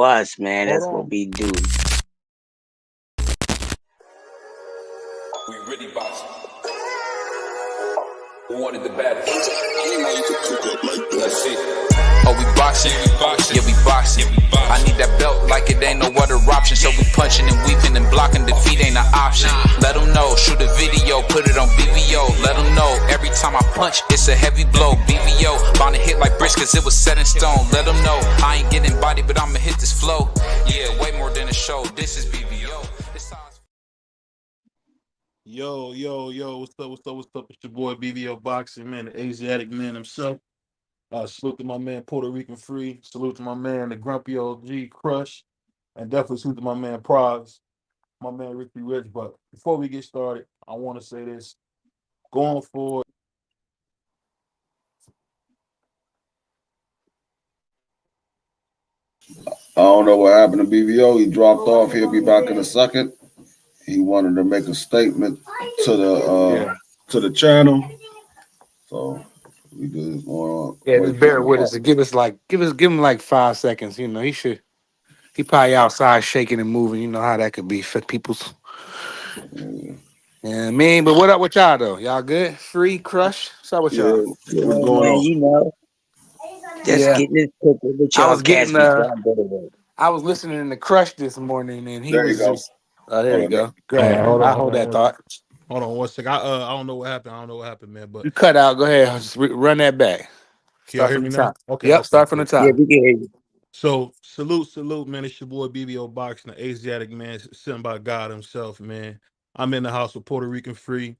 us, man. Hold That's what on. we do. We really boxing. Who wanted the baddest? Let's see. Oh, we boxing? Yeah, we boxing. I need that belt like it ain't no other option. So we punching and weaving and blocking. Defeat ain't an option. Let them know. Shoot a video, put it on BVO. Let them know. Every time I punch, it's a heavy blow. BVO, bound to hit like bricks cause it was set in stone. Let them know. I ain't getting body, but I'ma hit this flow. Yeah, way more than a show. This is BVO. Yo, what's up? It's your boy BVO Boxing, man, the Asiatic man himself. Salute to my man Puerto Rican Free. Salute to my man, the Grumpy OG Crush. And definitely salute to my man Prize, my man Ricky Rich. But before we get started, I want to say this. Going forward, I don't know what happened to BVO. He dropped off. He'll be back in a second. He wanted to make a statement to yeah. the channel. So we just want to Yeah, wait just for bear him. with us and give him like 5 seconds. He probably outside shaking and moving. You know how that could be for people's. Yeah, I mean, but what up with y'all though? Y'all good? Free crush? What's up with Yeah, y'all? what's Yeah, going man, on? you know, just Yeah, getting this cooking with I y'all was cats getting before I go to work. I was listening to Crush this morning, and he There you was go. just. Oh, there Hold you on. go. Go All right, ahead. I hold hold on, that thought. hold on one second. I don't know what happened. I don't know what happened, man. But You cut out. Go ahead. Just run that back. can y'all Start hear from the me now? top. Okay, Yep. okay, Start from the cool. Yeah, top. we can hear you. So salute, man. It's your boy BBO Boxing, the Asiatic man, sent by God himself, man. I'm in the house with Puerto Rican Free.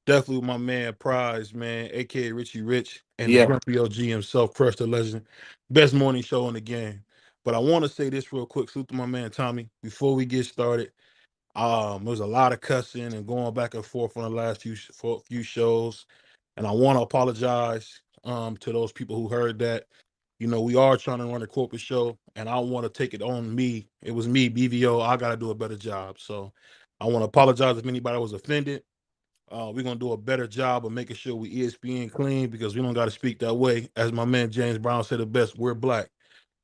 Definitely with my man Prize, man, aka Richie Rich, and the Yeah. Grumpy OG himself, Crush the Legend. Best morning show in the game. But I want to say this real quick. Salute to my man Tommy. Before we get started, there was a lot of cussing and going back and forth on the last few shows, and I want to apologize to those people who heard that. You know, we are trying to run a corporate show, and I want to take it on me. It was me, BVO. I got to do a better job. So I want to apologize if anybody was offended. We're gonna do a better job of making sure we ESPN clean because we don't got to speak that way. As my man James Brown said it best, we're black.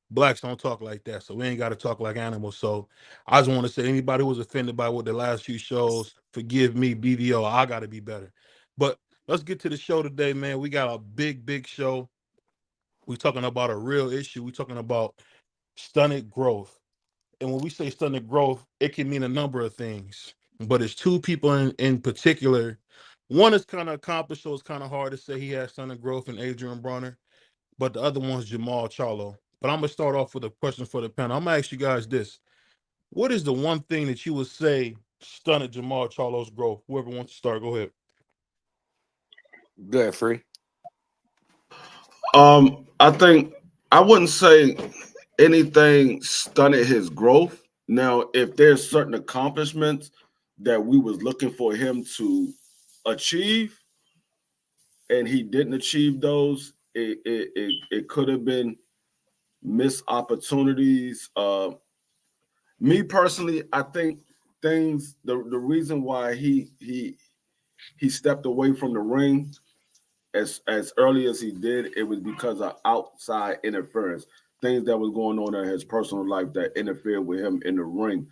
Blacks don't talk like that, so we ain't got to talk like animals. So I just want to say anybody who was offended by what the last few shows, forgive me, BVO. I got to be better. But let's get to the show today, man. We got a big show. We talking about a real issue. We talking about stunted growth. And when we say stunted growth, it can mean a number of things. But it's two people in particular. One is kind of accomplished, so it's kind of hard to say he has stunted growth in Adrian Bronner. But the other one's Jamal Charlo. But I'm gonna start off with a question for the panel. I'm gonna ask you guys this: what is the one thing that you would say stunted Jamal Charlo's growth? Whoever wants to start, go ahead. Good. Free. I think I wouldn't say anything stunted his growth. Now, if there's certain accomplishments that we was looking for him to achieve, and he didn't achieve those, it could have been missed opportunities. Me personally, I think things the reason why he stepped away from the ring as early as he did, it was because of outside interference, things that was going on in his personal life that interfered with him in the ring.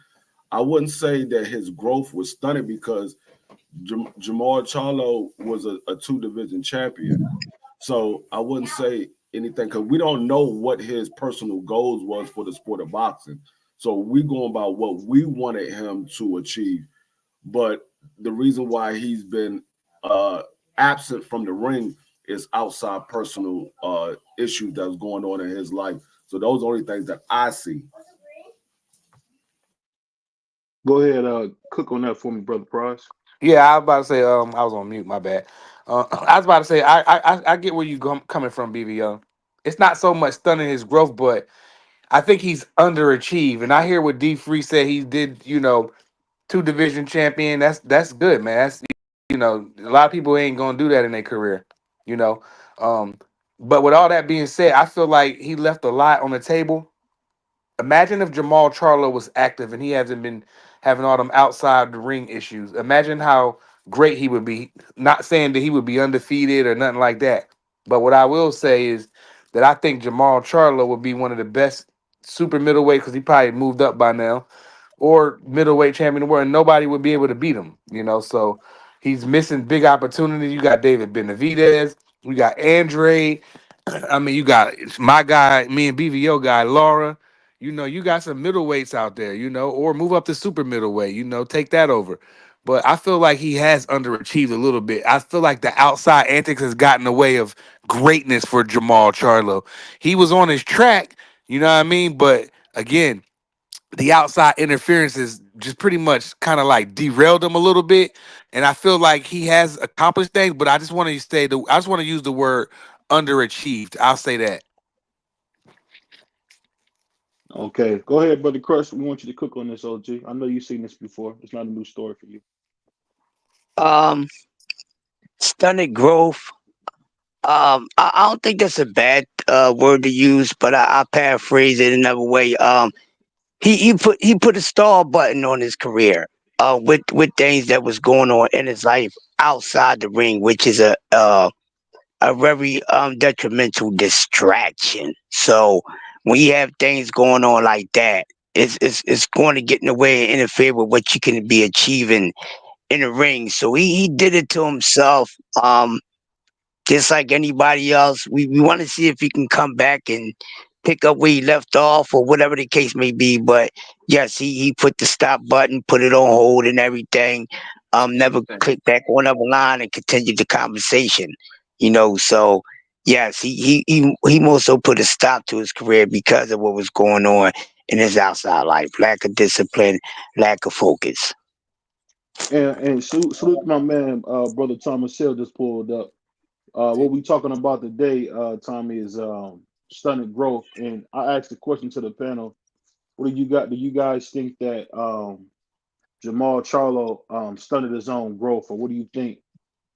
I wouldn't say that his growth was stunted because Jamal Charlo was a two division champion. So I wouldn't say anything because we don't know what his personal goals was for the sport of boxing. So we going by what we wanted him to achieve. But the reason why he's been absent from the ring is outside personal issues that's going on in his life. So those are the only things that I see. Go ahead, cook on that for me, brother Price. Yeah, I was about to say. I was on mute. My bad. I was about to say. I get where you coming from, BVO. It's not so much stunning his growth, but I think he's underachieved. And I hear what D Free said. He did, two division champion. That's good, man. That's a lot of people ain't gonna do that in their career. You know. Um, but with all that being said, I feel like he left a lot on the table. Imagine if Jamal Charlo was active and he hasn't been having all them outside the ring issues. Imagine how great he would be. Not saying that he would be undefeated or nothing like that. But what I will say is that I think Jamal Charlo would be one of the best super middleweight because he probably moved up by now, or middleweight champion of the world, and nobody would be able to beat him. So he's missing big opportunities. You got David Benavidez, you got Andre. I mean, you got my guy, me and BVO guy, Laura. You got some middleweights out there, or move up to super middleweight, take that over. But I feel like he has underachieved a little bit. I feel like the outside antics has gotten in the way of greatness for Jamal Charlo. He was on his track, you know what I mean? But again, the outside interferences just pretty much kind of like derailed him a little bit. And I feel like he has accomplished things, but I just want to use the word underachieved. I'll say that. Okay, go ahead, brother Crush. We want you to cook on this, OG. I know you've seen this before. It's not a new story for you. Um, Stunted growth. I don't think that's a bad word to use, but I paraphrase it another way. He put a stall button on his career. With things that was going on in his life outside the ring, which is a very detrimental distraction. So when you have things going on like that, it's going to get in the way and interfere with what you can be achieving in the ring. So he did it to himself. Just like anybody else, we want to see if he can come back and pick up where he left off or whatever the case may be. But yes, he put the stop button, put it on hold and everything. Never clicked back on the line and continued the conversation. So yes, he more so put a stop to his career because of what was going on in his outside life, lack of discipline, lack of focus. And salute to my man, brother Thomas Hill just pulled up. What we talking about today, Tommy, is stunted growth. And I asked the question to the panel: what do you got? Do you guys think that Jamal Charlo stunted his own growth, or what do you think?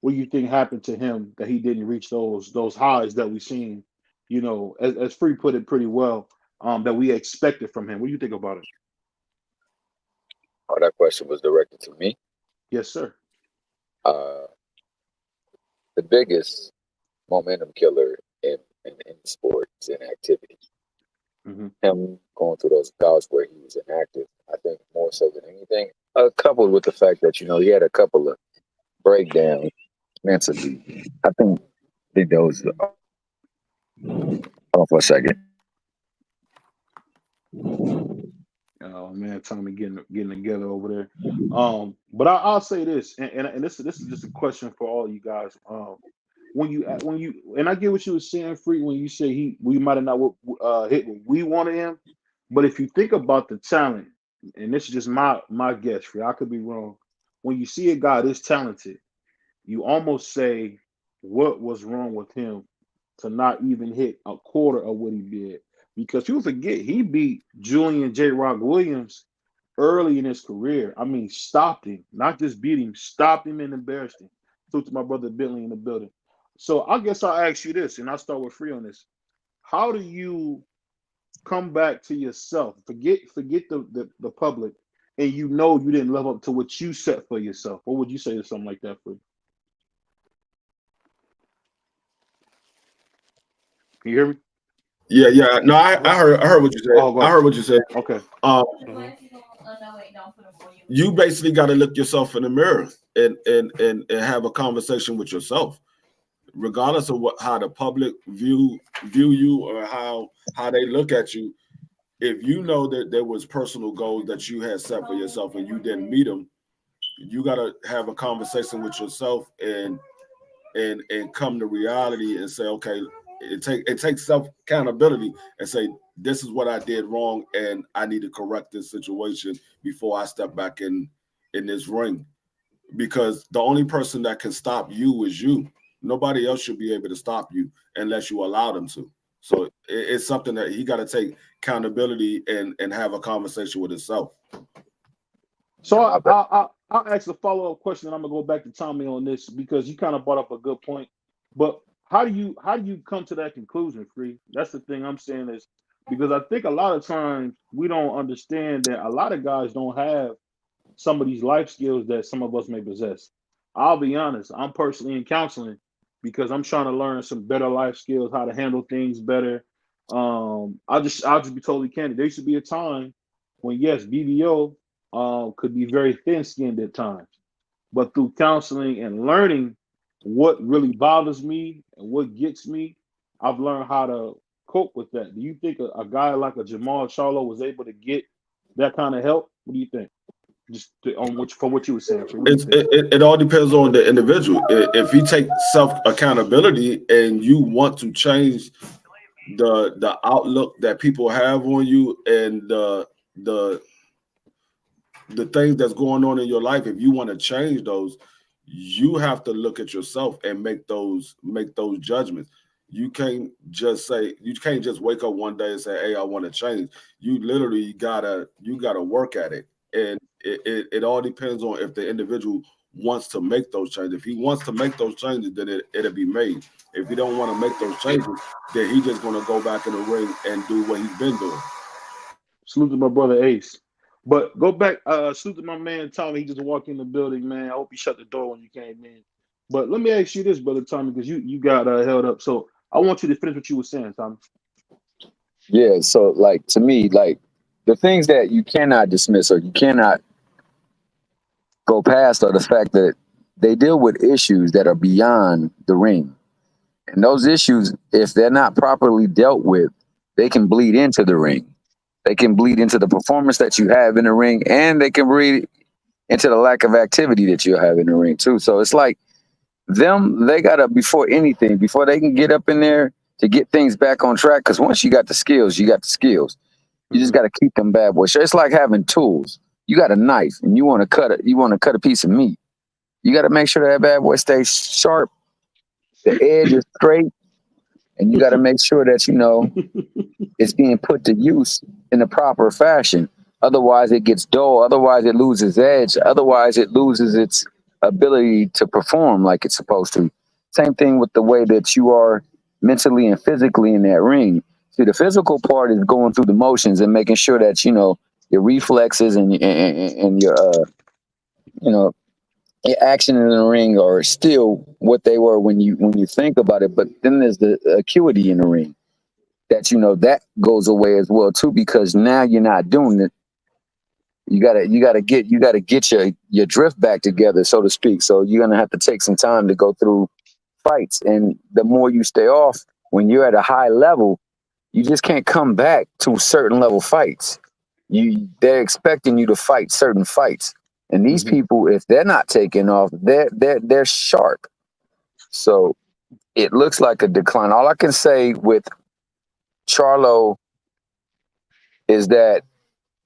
What do you think happened to him that he didn't reach those highs that we seen? As Free put it pretty well, that we expected from him. What do you think about it? Oh, that question was directed to me. Yes, sir. Uh, the biggest momentum killer in sports and activity. Hmm. Him going through those bouts where he was inactive, I think more so than anything, coupled with the fact that he had a couple of breakdowns mentally. I think those. Hold on for a second. Oh man, Tommy getting together over there. But I'll say this, and this is just a question for all you guys. When you and I get what you were saying, Free, when you say we might have not hit what we wanted him, but if you think about the talent, and this is just my guess, Free, I could be wrong. When you see a guy this talented, you almost say, what was wrong with him to not even hit a quarter of what he did? Because you forget he beat Julian J. Rock Williams early in his career. I mean, stopped him, not just beat him, stopped him and embarrassed him. Talk to my brother Bentley in the building. So I guess I'll ask you this, and I'll start with Free on this. How do you come back to yourself? Forget the public, and you didn't live up to what you set for yourself. What would you say to something like that, Free? Can you hear me? Yeah, yeah. No, I heard what you said. Oh, go I ahead. heard what you said. Okay. Um, Hmm. you basically got to look yourself in the mirror and have a conversation with yourself, regardless of how the public view you or how they look at you. If you know that there was personal goals that you had set for yourself and you didn't meet them, you got to have a conversation with yourself and come to reality and say, okay, it takes self accountability and say, this is what I did wrong and I need to correct this situation before I step back in this ring. Because the only person that can stop you is you. Nobody else should be able to stop you unless you allow them to. So it's something that he got to take accountability and have a conversation with himself. So I bet. I'll ask a follow up question, and I'm gonna go back to Tommy on this because you kind of brought up a good point. But how do you come to that conclusion, Free? That's the thing I'm saying is because I think a lot of times we don't understand that a lot of guys don't have some of these life skills that some of us may possess. I'll be honest, I'm personally in counseling because I'm trying to learn some better life skills, how to handle things better, I'll just be totally candid. There used to be a time when yes, BBO could be very thin skinned at times, but through counseling and learning what really bothers me and what gets me, I've learned how to cope with that. Do you think a guy like a Jamal Charlo was able to get that kind of help? What do you think? On which from what you were saying, Trey, what do you think? It all depends on the individual. If he takes self accountability and you want to change the outlook that people have on you and the the things that's going on in your life, if you want to change those, you have to look at yourself and make those judgments. You can't just wake up one day and say, "Hey, I want to change." You literally gotta work at it, and it all depends on if the individual wants to make those changes. If he wants to make those changes, then it'll be made. If he don't want to make those changes, then he just gonna go back in the ring and do what he's been doing. Salute to my brother Ace. But go back, salute to my man Tommy. He just walked in the building, man. I hope you shut the door when you came in. But let me ask you this, brother Tommy, because you got held up. So I want you to finish what you were saying, Tommy. Yeah. So, like, to me, like, the things that you cannot dismiss or you cannot go past are the fact that they deal with issues that are beyond the ring. And those issues, if they're not properly dealt with, they can bleed into the ring. They can bleed into the performance that you have in the ring, and they can bleed into the lack of activity that you have in the ring too. So it's like they gotta, before anything, before they can get up in there to get things back on track. Because once you got the skills, you got the skills. You just Mm-hmm. got to keep them bad boys. So it's like having tools. You got a knife and you want to cut it. You want to cut a piece of meat. You got to make sure that bad boy stays sharp. The edge is straight, and you got to make sure that it's being put to use in the proper fashion. Otherwise, it gets dull. Otherwise, it loses edge. Otherwise, it loses its ability to perform like it's supposed to. Same thing with the way that you are mentally and physically in that ring. See, the physical part is going through the motions and making sure that your reflexes and you know your action in the ring are still what they were when you think about it. But then there's the acuity in the ring that that goes away as well too, because now you're not doing it. You gotta get your drift back together, so to speak. So you're gonna have to take some time to go through fights, and the more you stay off when you're at a high level, you just can't come back to certain level fights. They're expecting you to fight certain fights, and these Mm-hmm. people, if they're not taking off, they're sharp. So it looks like a decline. All I can say with Charlo is that,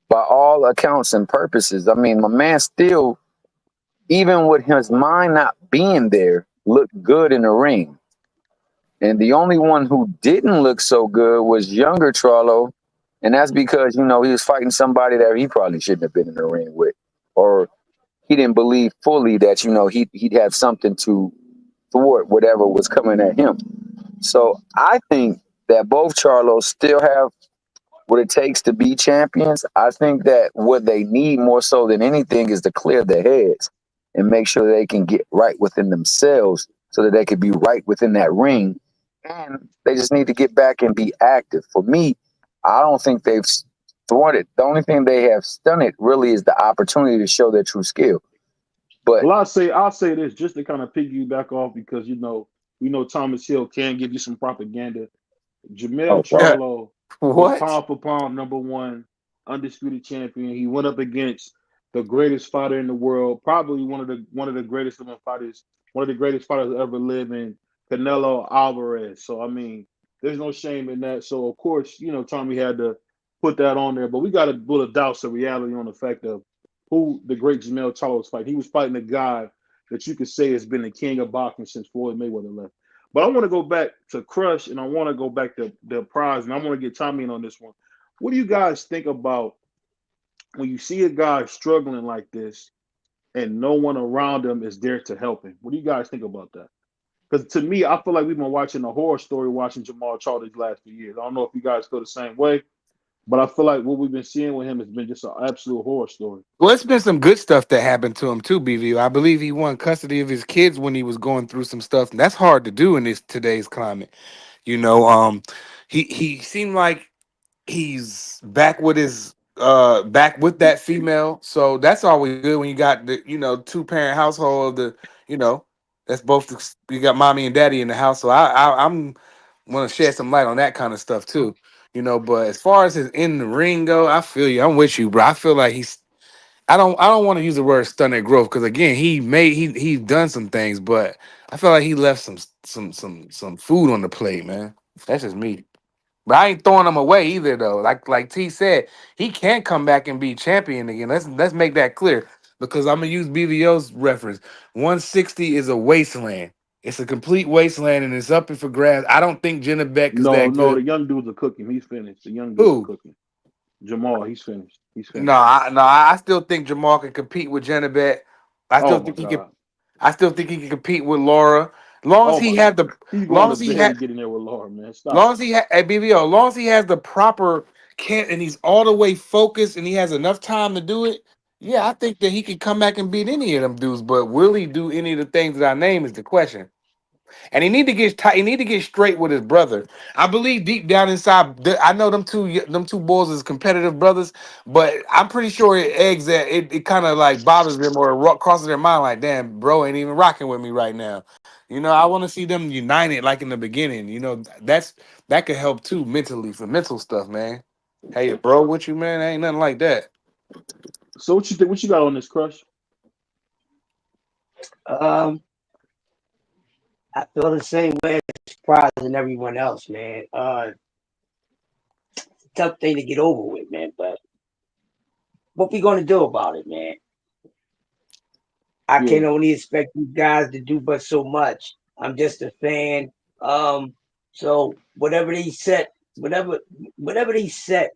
by all accounts and purposes, I mean, my man still, even with his mind not being there, looked good in the ring. And the only one who didn't look so good was younger Charlo. And that's because, he was fighting somebody that he probably shouldn't have been in the ring with. Or he didn't believe fully that, he'd have something to thwart whatever was coming at him. So I think that both Charlos still have what it takes to be champions. I think that what they need more so than anything is to clear their heads and make sure they can get right within themselves so that they can be right within that ring. And they just need to get back and be active. For me, I don't think they've thwarted. The only thing they have stunted really is the opportunity to show their true skill. But Well, I'll say this just to kind of piggyback off because we know Thomas Hill can give you some propaganda. Jamel oh wow, Yeah. Charlo was What? pound for pound number one, undisputed champion. He went up against the greatest fighter in the world, probably one of the greatest living fighters, one of the greatest fighters ever living, Canelo Alvarez. So I mean, there's no shame in that. So of course, Tommy had to put that on there, but we got to put a douse of reality on the fact of who the great Jamel Charlo was fighting. He was fighting a guy that you could say has been the king of boxing since Floyd Mayweather left. But I want to go back to Crush and I want to go back to the prize and I want to get Tommy in on this one. What do you guys think about when you see a guy struggling like this and no one around him is there to help him? What do you guys think about that? Because to me, I feel like we've been watching a horror story watching Jamal Charlo these last few years. I don't know if you guys feel the same way, but I feel like what we've been seeing with him has been just an absolute horror story. Well, it's been some good stuff that happened to him too, BVU. I believe he won custody of his kids when he was going through some stuff, and that's hard to do in this today's climate. You know, um, he seemed like he's back with his back with that female. So that's always good when you got the two parent household. You know that's both you got mommy and daddy in the house. So I'm want to shed some light on that kind of stuff too. But as far as his in the ring go, I feel you. I'm with you, bro. I feel like he's. I don't want to use the word stunted growth because again, he's done some things, but I feel like he left some food on the plate, man. That's just me. But I ain't throwing him away either, though. Like T said, he can come back and be champion again. Let's make that clear because I'm gonna use BVO's reference. 160 is a wasteland. It's a complete wasteland and it's up and for grabs. I don't think Jenna Beck is No, that no, the good. young dudes are cooking. He's finished. The young dudes are Who? cooking. Jamal, he's finished. He's No, finished. I still think Jamal can compete with Jenna Beck. I still Oh my think he could. God. I still think he can compete with Laura. Long as Oh he my had God. the, He's going long to as he barely had get in there with Laura, man. Stop long it. as he had at BBO, long as he has the proper can and he's all the way focused and he has enough time to do it. Yeah, I think that he could come back and beat any of them dudes. But will he do any of the things that I name is the question. And he need to get tight. He need to get straight with his brother. I believe deep down inside, I know them two boys is competitive brothers, but I'm pretty sure it eggs that it kind of like bothers them or crosses their mind like, damn, bro ain't even rocking with me right now. I want to see them united like in the beginning. That could help too mentally for mental stuff, man. Hey, bro, with you, man, ain't nothing like that. So what you think? What you got on this crush? Um, I feel the same way as Prize and everyone else, man. Tough thing to get over with, man. But what we gonna do about it, man? I Yeah. can only expect you guys to do but so much. I'm just a fan. So whatever they set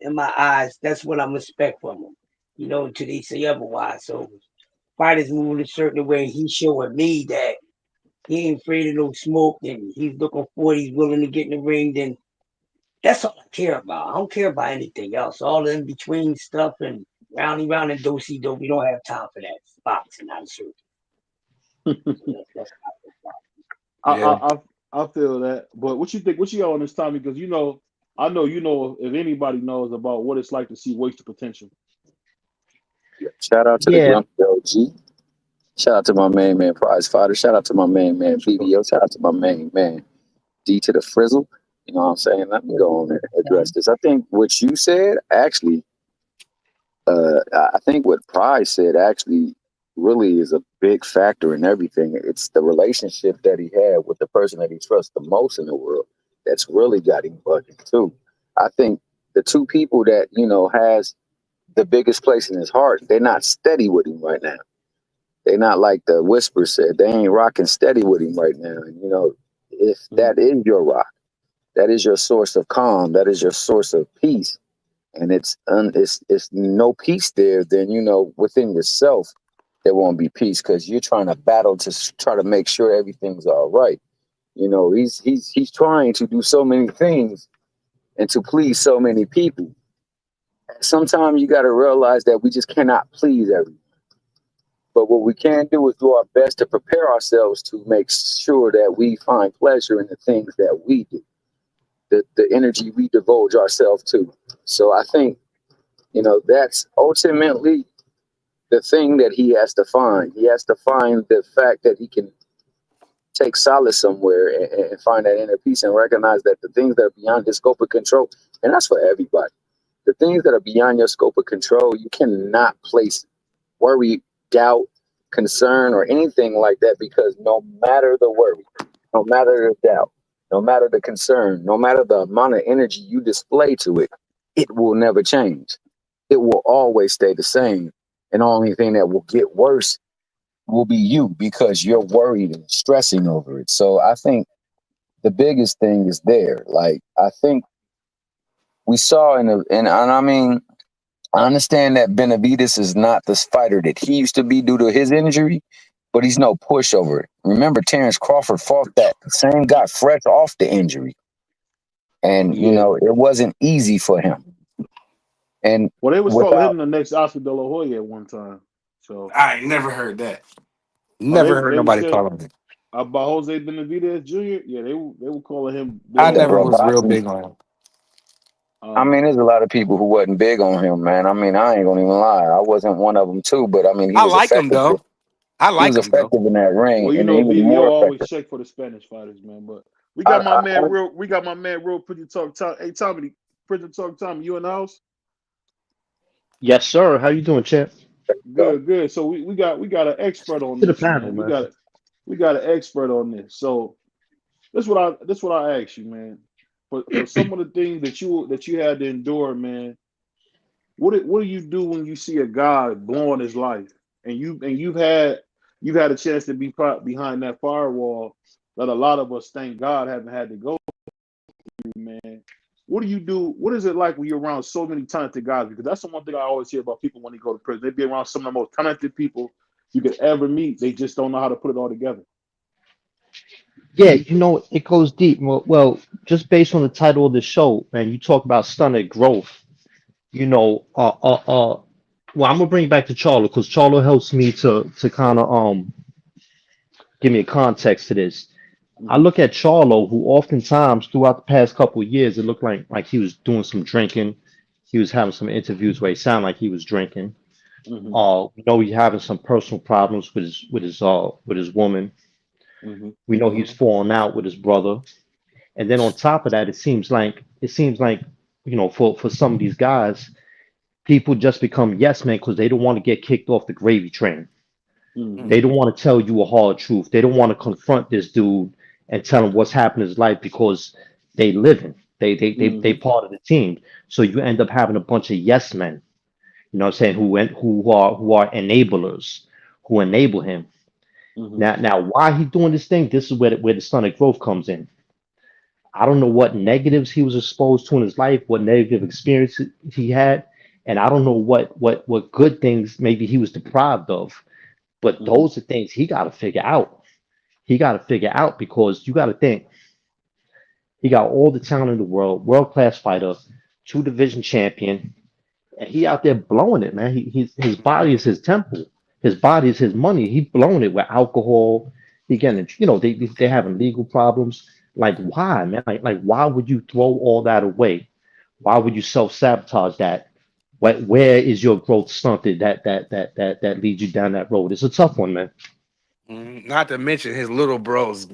in my eyes, that's what I'm expect from them. Until they say otherwise. So fighters moving a certain way, he's showing me that he ain't afraid of no smoke and he's looking for it, he's willing to get in the ring, then that's all I care about. I don't care about anything else. All the in between stuff and round and dosey do. We don't have time for that. Boxing, not sure. That's I, Yeah. I I I feel that. But what you think? What you got on this, Tommy? Because I know if anybody knows about what it's like to see wasted potential. Shout out to the yeah. Grumpy OG. Shout out to my main man, Prize Fighter. Shout out to my main man, BBO. Shout out to my main man, D to the Frizzle. You know what I'm saying? Let me go on and address this. I think what you said actually, I think what Prize said actually really is a big factor in everything. It's the relationship that he had with the person that he trusts the most in the world that's really got him bugging too. I think the two people that, has the biggest place in his heart, they're not steady with him right now. They not like the whisper said. They ain't rocking steady with him right now. And if Mm. that is your rock, that is your source of calm, that is your source of peace, and it's no peace there, then within yourself there won't be peace because you're trying to battle to try to make sure everything's all right. He's trying to do so many things and to please so many people. Sometimes you got to realize that we just cannot please everyone. But what we can do is do our best to prepare ourselves to make sure that we find pleasure in the things that we do, the energy we divulge ourselves to. So I think, that's ultimately the thing that he has to find. He has to find the fact that he can take solace somewhere and find that inner peace and recognize that the things that are beyond his scope of control, and that's for everybody, the things that are beyond your scope of control, you cannot place worry, doubt, concern, or anything like that because no matter the worry, no matter the doubt, no matter the concern, no matter the amount of energy you display to it, it will never change. It will always stay the same. And the only thing that will get worse will be you because you're worried and stressing over it. So I think the biggest thing is there. Like I think we saw and I mean I understand that Benavides is not the fighter that he used to be due to his injury, but he's no pushover. Remember, Terrence Crawford fought that same guy fresh off the injury, and Yeah. it wasn't easy for him. And Well, they was calling without him the next Oscar De La Hoya at one time. So, I ain't never heard that. they Never heard they were nobody saying call him that. about Jose Benavidez Jr. Yeah, they were calling him I De La yeah, never well, Hoya. was real boxing big on him. I Um, mean, there's a lot of people who wasn't big on him, man. I mean, I ain't gonna even lie. I wasn't one of them too, but I mean, he I was like him effective. though. I He was like him though. effective in that ring, well, you and know, he was BBO more always effective. check for the Spanish fighters, man. But we I, got my I, man I real. We got my man real. Pretty talk. Tom, hey Tommy, pretty talk. Tommy, you in the house? Yes, sir. How you doing, champ? go. Good, good. So we got an expert on To the this, panel, man. man. We got an expert on this. So this what I ask you, man. For some of the things that you had to endure, man. What do you do when you see a guy blowing his life, and you've had a chance to be behind that firewall that a lot of us, thank God, haven't had to go through, man. What do you do? What is it like when you're around so many talented guys? Because that's the one thing I always hear about people when they go to prison. They be around some of the most talented people you could ever meet. They just don't know how to put it all together. Yeah, it goes deep. Well, just based on the title of the show, man, you talk about stunted growth. You know, well, I'm gonna bring it back to Charlo because Charlo helps me to kind of give me a context to this. I Hmm. look at Charlo, who oftentimes throughout the past couple of years, it looked like he was doing some drinking. He was having some interviews where he sounded like he was drinking. Hmm. We know he's having some personal problems with his woman. Hmm. We know he's falling out with his brother. And then on top of that, it seems like for some of these guys, people just become yes men because they don't want to get kicked off the gravy train. Hmm. They don't Hmm. want to tell you a hard truth. They don't want to confront this dude and tell him what's happened in his life because they living. They Hmm. part of the team. So you end up having a bunch of yes men, what I'm saying, who are enablers, who enable him. Hmm. Now why he doing this thing? This is where the sonic growth comes in. I don't know what negatives he was exposed to in his life, what negative experiences he had, and I don't know what good things maybe he was deprived of. But Hmm. those are things he got to figure out. He got to figure out because you got to think he got all the talent in the world, world class fighter, two division champion, and he out there blowing it, man. His body is his temple. His body is his money. He blowing it with alcohol. He getting, they're having legal problems. Like why, man? Like why would you throw all that away? Why would you self sabotage that? Where is your growth stunted? That leads you down that road. It's a tough one, man. Not to mention his little bros,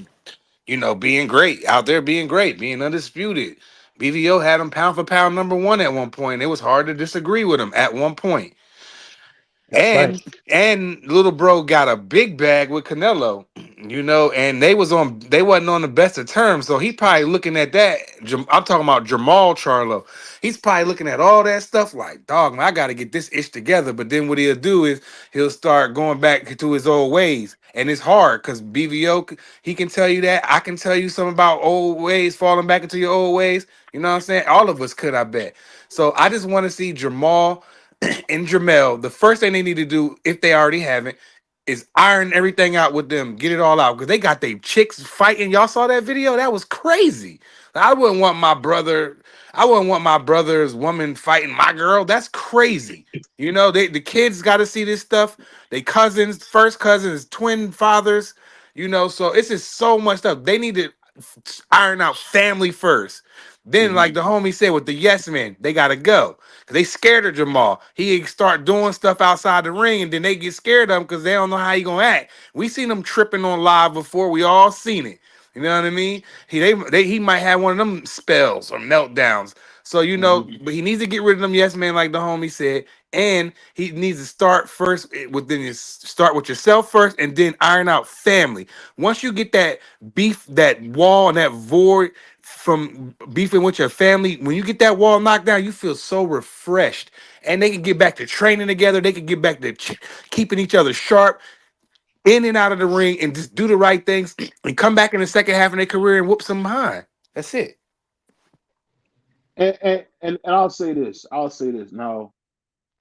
being great out there, being great, being undisputed. BVO had him pound for pound number one at one point. It was hard to disagree with him at one point. That's right. And little bro got a big bag with Canelo, and they wasn't on the best of terms. So he probably looking at that. I'm talking about Jamal Charlo. He's probably looking at all that stuff like, dog, man, I got to get this ish together. But then what he'll do is he'll start going back to his old ways, and it's hard because BVO he can tell you that. I can tell you something about old ways, falling back into your old ways. You know what I'm saying? All of us could, I bet. So I just want to see Jamal and Jamel, the first thing they need to do, if they already haven't, is iron everything out with them, get it all out. Because they got their chicks fighting. Y'all saw that video? That was crazy. I wouldn't want my brother's woman fighting my girl. That's crazy. The kids got to see this stuff. They cousins, first cousins, twin fathers, so it's just so much stuff. They need to iron out family first. Then, Hmm. like the homie said with the yes men, they gotta go. Cause they scared of Jamal. He start doing stuff outside the ring, and then they get scared of him because they don't know how he gonna act. We seen him tripping on live before. We all seen it. You know what I mean? He might have one of them spells or meltdowns. So Hmm. but he needs to get rid of them yes men, like the homie said, and he needs to start first within his start with yourself first, and then iron out family. Once you get that beef, that wall, and that void from beefing with your family, when you get that wall knocked down, you feel so refreshed, and they can get back to training together. They can get back to keeping each other sharp in and out of the ring, and just do the right things, and come back in the second half of their career and whoop some behind. That's it. And I'll say this. I'll say this. Now,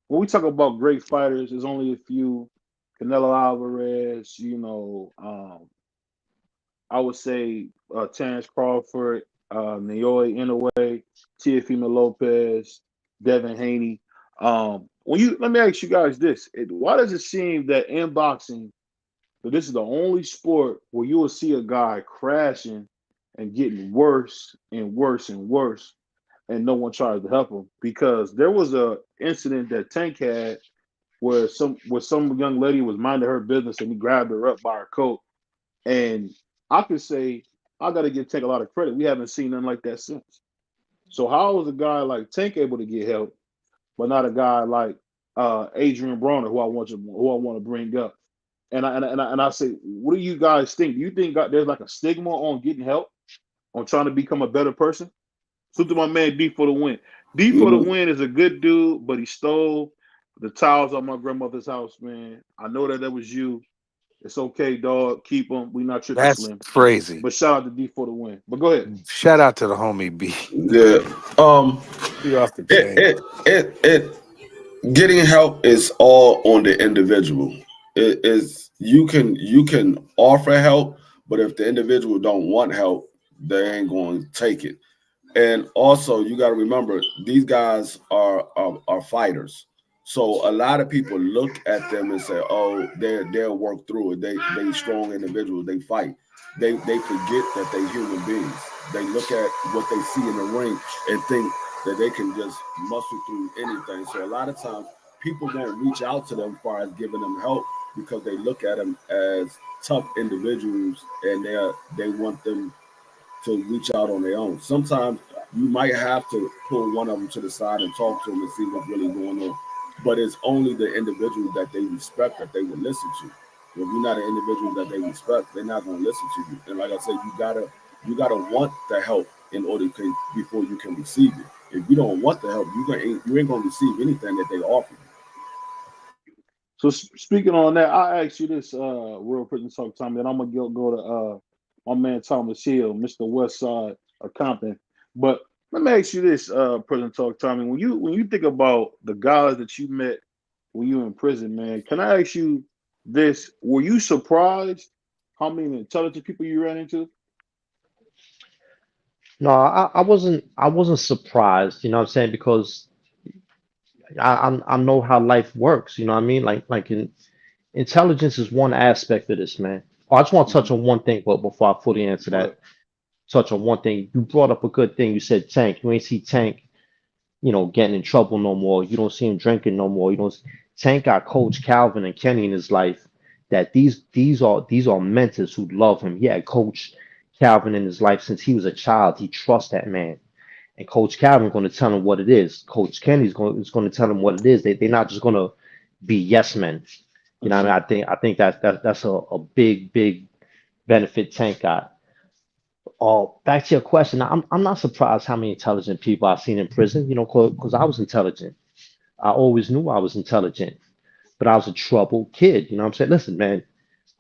when we talk about great fighters, there's only a few. Canelo Alvarez, I would say Terrence Crawford, Naoya Inoue, Teofimo Lopez, Devin Haney. When you let me ask you guys this: why does it seem that in boxing, that this is the only sport where you will see a guy crashing and getting worse and worse and worse? and no one tries to help him because there was a incident that Tank had where some young lady was minding her business and he grabbed her up by her coat. And I could say I got to give Tank a lot of credit. We haven't seen nothing like that since. So how is a guy like Tank able to get help, but not a guy like Adrian Broner, who I want to bring up? And I say, what do you guys think? Do you think there's like a stigma on getting help, on trying to become a better person? So to my man D for the win. D for the Mm, win is a good dude, but he stole the towels out my grandmother's house, man. I know that was you. It's okay, dog. Keep them. We not tripping, That's Slim. crazy. But shout out to D for the win. But go ahead. Shout out to the homie B. yeah. Um. He off the It chain. it getting help is all on the individual. It is you can offer help, but if the individual don't want help, they ain't going to take it. And also, you got to remember these guys are fighters. So a lot of people look at them and say, "Oh, they'll work through it. They strong individuals. They fight." They forget that they human beings. They look at what they see in the ring and think that they can just muscle through anything. So a lot of times people won't reach out to them as far as giving them help because they look at them as tough individuals and they want them to reach out on their own. Sometimes you might have to pull one of them to the side and talk to them and see what's really going on. But it's only the individual that they respect that they will listen to. If you're not an individual that they respect, they're not going to listen to you. And like I said, you gotta want the help in order before you can receive it. If you don't want the help, you ain't gonna receive anything that they offer you. So speaking on that, I ask you this, real quick and talk time, and I'm gonna go to my man Thomas Hill, Mr. Westside of Compton. But let me ask you this, President Talk Tommy. When you think about the guys that you met when you were in prison, man, can I ask you this? Were you surprised how many intelligent people you ran into? No, I wasn't surprised, you know what I'm saying, because I know how life works, you know what I mean? Like intelligence is one aspect of this, man. Oh, I just want to touch Hmm. on one thing, but before I fully answer Go ahead. that, touch on one thing. You brought up a good thing. You said Tank. You ain't see Tank, getting in trouble no more. You don't see him drinking no more. You don't. Tank got Coach Calvin and Kenny in his life. That these are mentors who love him. He had Coach Calvin in his life since he was a child. He trusts that man. And Coach Calvin's going to tell him what it is. Coach Kenny's going to tell him what it is. They're not just going to be yes men. You know what Hmm. I mean? I think that's a big benefit Tank got. Back to your question, I'm not surprised how many intelligent people I've seen in prison, because I was intelligent. I always knew I was intelligent, but I was a troubled kid. You know what I'm saying? Listen, man,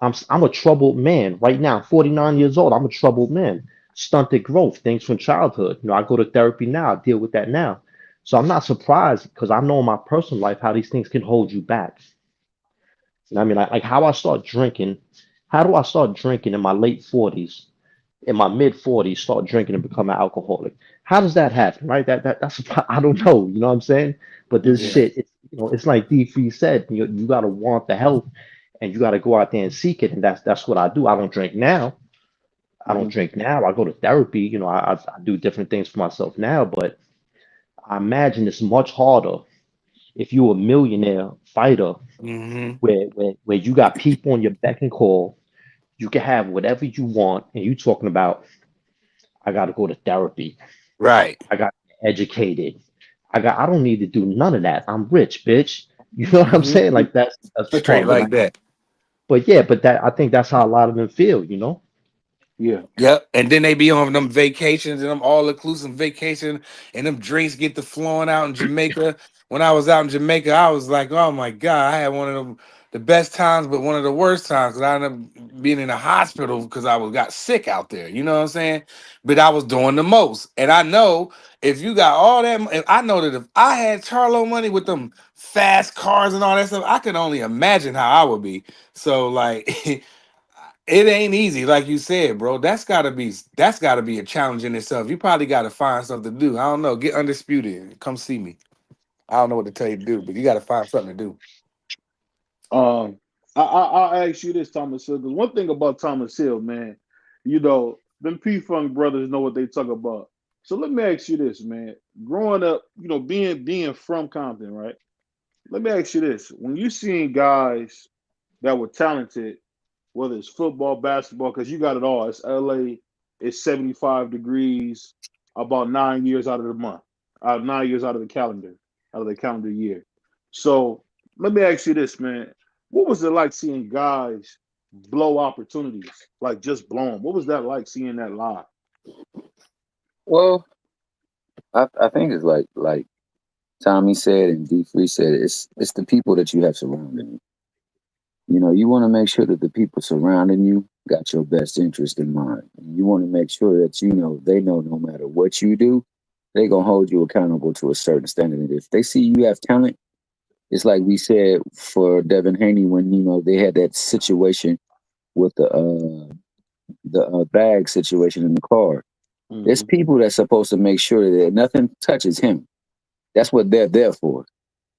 I'm a troubled man right now. 49 years old. I'm a troubled man. Stunted growth, things from childhood. I go to therapy now. I deal with that now. So I'm not surprised because I know in my personal life how these things can hold you back. You know what I mean? Like how I start drinking. How do I start drinking in my late 40s, in my mid 40s, start drinking and become an alcoholic? How does that happen? Right? That's I don't know. You know what I'm saying? But this Hmm. Yeah. shit, it's like D3 said. You got to want the help, and you got to go out there and seek it. And that's what I do. I don't drink now. I don't Hmm. drink now. I go to therapy. I do different things for myself now. But I imagine it's much harder if you're a millionaire fighter Hmm. where you got people on your beck and call. You can have whatever you want, and you talking about I got to go to therapy. Right. I got to get educated. I don't need to do none of that. I'm rich, bitch. You know what I'm Hmm. saying? Like that's Straight fun. But like that. yeah, but that I think that's how a lot of them feel. Yeah. Yep. And then they be on them vacations and them all inclusive vacation and them drinks get to flowing out in Jamaica. When I was out in Jamaica, I was like, oh my God, I had one of the best times, but one of the worst times because I ended up being in a hospital because I got sick out there. You know what I'm saying? But I was doing the most. And I know if you got all that, I know that if I had Charlo money with them fast cars and all that stuff, I could only imagine how I would be. So like it ain't easy, like you said, bro. That's gotta be a challenge in itself. You probably gotta find something to do. I don't know. Get undisputed. And come see me. I don't know what to tell you to do, but you gotta find something to do. Um, I'll ask you this, Thomas Hill, because one thing about Thomas Hill, man, them P Funk brothers know what they talk about. So let me ask you this, man. Growing up, being from Compton, right? Let me ask you this: when you seen guys that were talented, whether it's football, basketball, because you got it all. It's LA. It's 75 degrees about 9 years out of the month, 9 years out of the calendar year. So let me ask you this, man. What was it like seeing guys blow opportunities, like just blow them? What was that like seeing that live? Well, I think it's like Tommy said and D Free said, it's the people that you have surrounding you. You know, you want to make sure that the people surrounding you got your best interest in mind. You want to make sure that you know they know no matter what you do, they gonna hold you accountable to a certain standard. And if they see you have talent, it's like we said for Devin Haney when they had that situation with the bag situation in the car. There's Hmm. people that's supposed to make sure that nothing touches him. That's what they're there for.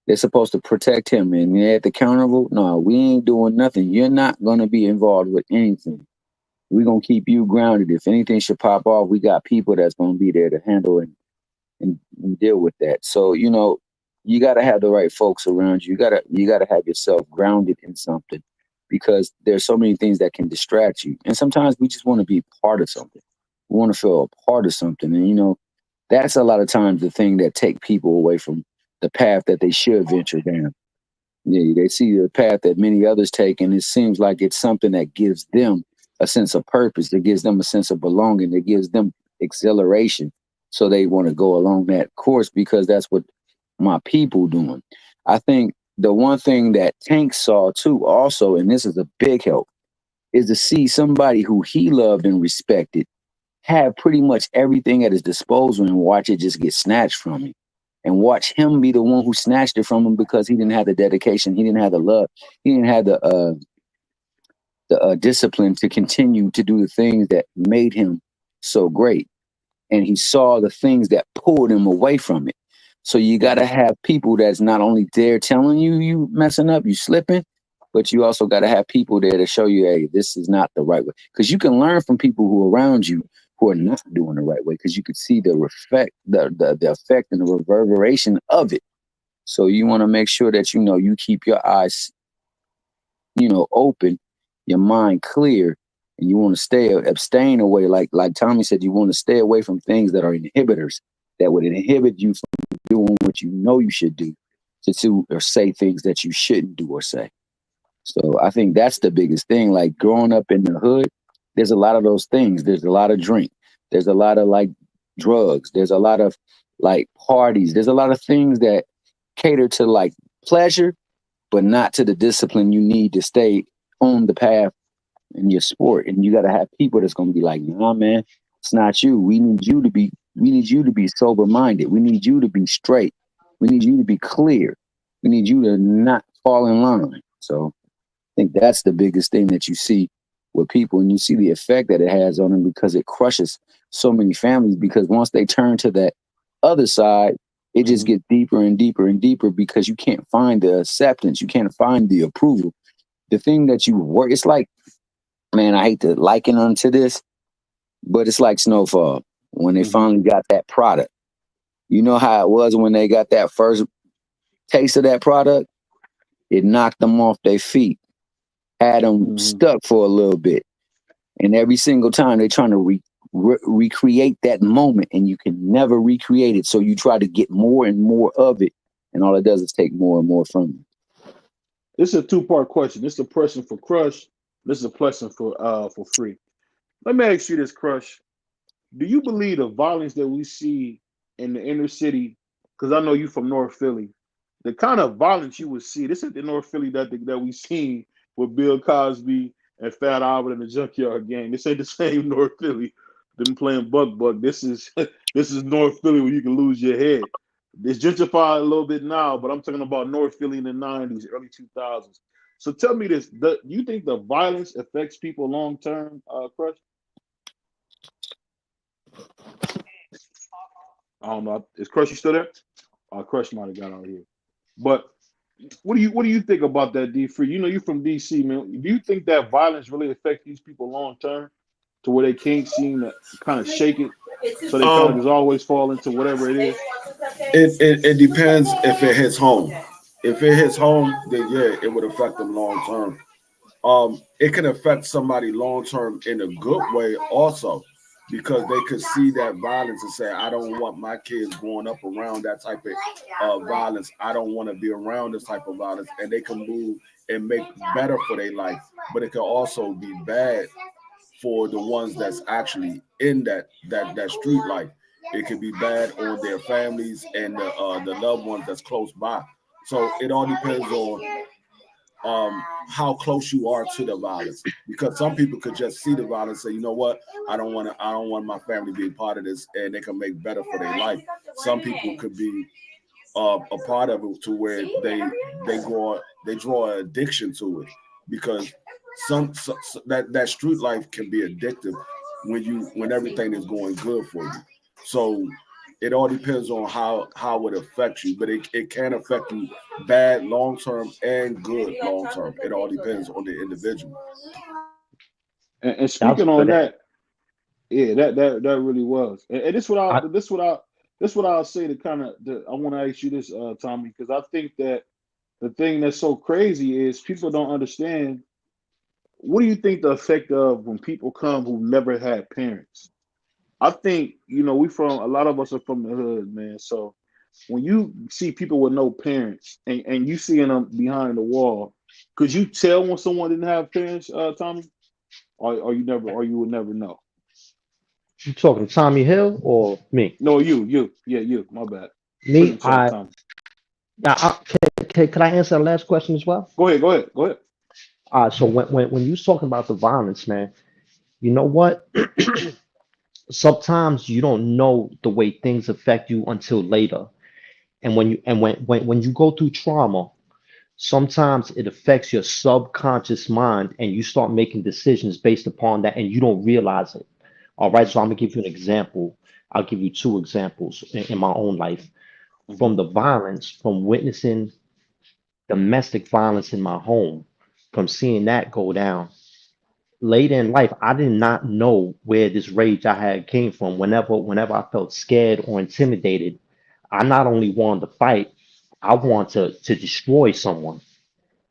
They're supposed to protect him, and they're at the accountable. No, we ain't doing nothing. You're not gonna be involved with anything. We're gonna keep you grounded. If anything should pop off, we got people that's gonna be there to handle and deal with that. So you got to have the right folks around you. You gotta have yourself grounded in something because there's so many things that can distract you. And sometimes we just want to be part of something. We want to feel a part of something, and that's a lot of times the thing that take people away from the path that they should venture down. Yeah, they see the path that many others take, and it seems like it's something that gives them a sense of purpose, that gives them a sense of belonging, that gives them exhilaration. So they want to go along that course because that's what my people doing. I think the one thing that Tank saw too, also, and this is a big help, is to see somebody who he loved and respected have pretty much everything at his disposal and watch it just get snatched from him. And watch him be the one who snatched it from him because he didn't have the dedication, he didn't have the love, he didn't have the discipline to continue to do the things that made him so great. And he saw the things that pulled him away from it. So you got to Hmm. have people that's not only there telling you you messing up, you slipping, but you also got to have people there to show you, hey, this is not the right way. Because you can learn from people who are around you who are not doing the right way. Because you could see the effect, the effect and the reverberation of it. So you want to make sure that you keep your eyes open, your mind clear, and you want to stay abstain away. Like Tommy said, you want to stay away from things that are inhibitors that would inhibit you from doing what you know you should do to do or say things that you shouldn't do or say. So I think that's the biggest thing. Like growing up in the hood, there's a lot of those things. There's a lot of drink. There's a lot of like drugs. There's a lot of like parties. There's a lot of things that cater to like pleasure, but not to the discipline you need to stay on the path in your sport. And you got to have people that's going to be like, nah, man, it's not you. We need you to be sober minded. We need you to be straight. We need you to be clear. We need you to not fall in line. So I think that's the biggest thing that you see with people, and you see the effect that it has on them because it crushes so many families. Because once they turn to that other side, it just Hmm. gets deeper and deeper and deeper because you can't find the acceptance, you can't find the approval. The thing that you work, it's like, man, I hate to liken unto this, but it's like snowfall when they Hmm. finally got that product. You know how it was when they got that first taste of that product? It knocked them off their feet, had them Hmm. stuck for a little bit. And every single time they're trying to recreate that moment, and you can never recreate it. So you try to get more and more of it, and all it does is take more and more from you. This is a two-part question. This is a question for Crush. This is a question for Free. Let me ask you this, Crush. Do you believe the violence that we see in the inner city? Because I know you from North Philly. The kind of violence you would see. This is the North Philly that we seen with Bill Cosby and Fat Albert and the Junkyard Gang. This ain't the same North Philly. Them playing Buck Buck. This is this is North Philly where you can lose your head. It's gentrified a little bit now, but I'm talking about North Philly in the '90s, early 2000s. So tell me this: do you think the violence affects people long term, Crush? I don't know. Is Crush still there? Crush might have got out here. But what do you think about that, D Free? You know, you're from DC, man. Do you think that violence really affects these people long term? to where they can't seem to kind of shake it, so they kind of Um, just always fall into whatever it is. it depends if it hits home. If it hits home, then yeah, it would affect them long term. It can affect somebody long term in a good way also, because they could see that violence and say, I don't want my kids growing up around that type of violence. I don't want to be around this type of violence, and they can move and make better for their life. But it can also be bad for the ones that's actually in that street life. It could be bad on their families and the loved ones that's close by. So it all depends on how close you are to the violence. Because some people could just see the violence, and say, you know what, I don't want my family being part of this, and they can make better for their life. Some people could be a part of it to where they draw an addiction to it, because that street life can be addictive when everything is going good for you. So it all depends on how it affects you, but it can affect you bad long term and good long term. It all depends on the individual. And That was speaking on good. that, yeah, that really was. And I, this what I'll say to kind of. I want to ask you this, Tommy, because I think that the thing that's so crazy is people don't understand. What do you think the effect of when people come who never had parents? I think we from a lot of us are from the hood, man. So when you see people with no parents and you seeing them behind the wall, could you tell when someone didn't have parents, Tommy? Or you never, or you would never know? you talking Tommy Hill or me? No, yeah, you. My bad. Put in Me, the chat, Tommy. could I answer the last question as well? Go ahead. So when you talking about the violence, man, you know what? Sometimes you don't know the way things affect you until later. And when you go through trauma, sometimes it affects your subconscious mind and you start making decisions based upon that and you don't realize it. All right, so I'm Hmm. gonna give you an example. I'll give you two examples in my own life Hmm. from the violence, from witnessing domestic violence in my home, from seeing that go down. Later in life, I did not know where this rage I had came from. Whenever I felt scared or intimidated, I not only wanted to fight, I wanted to destroy someone.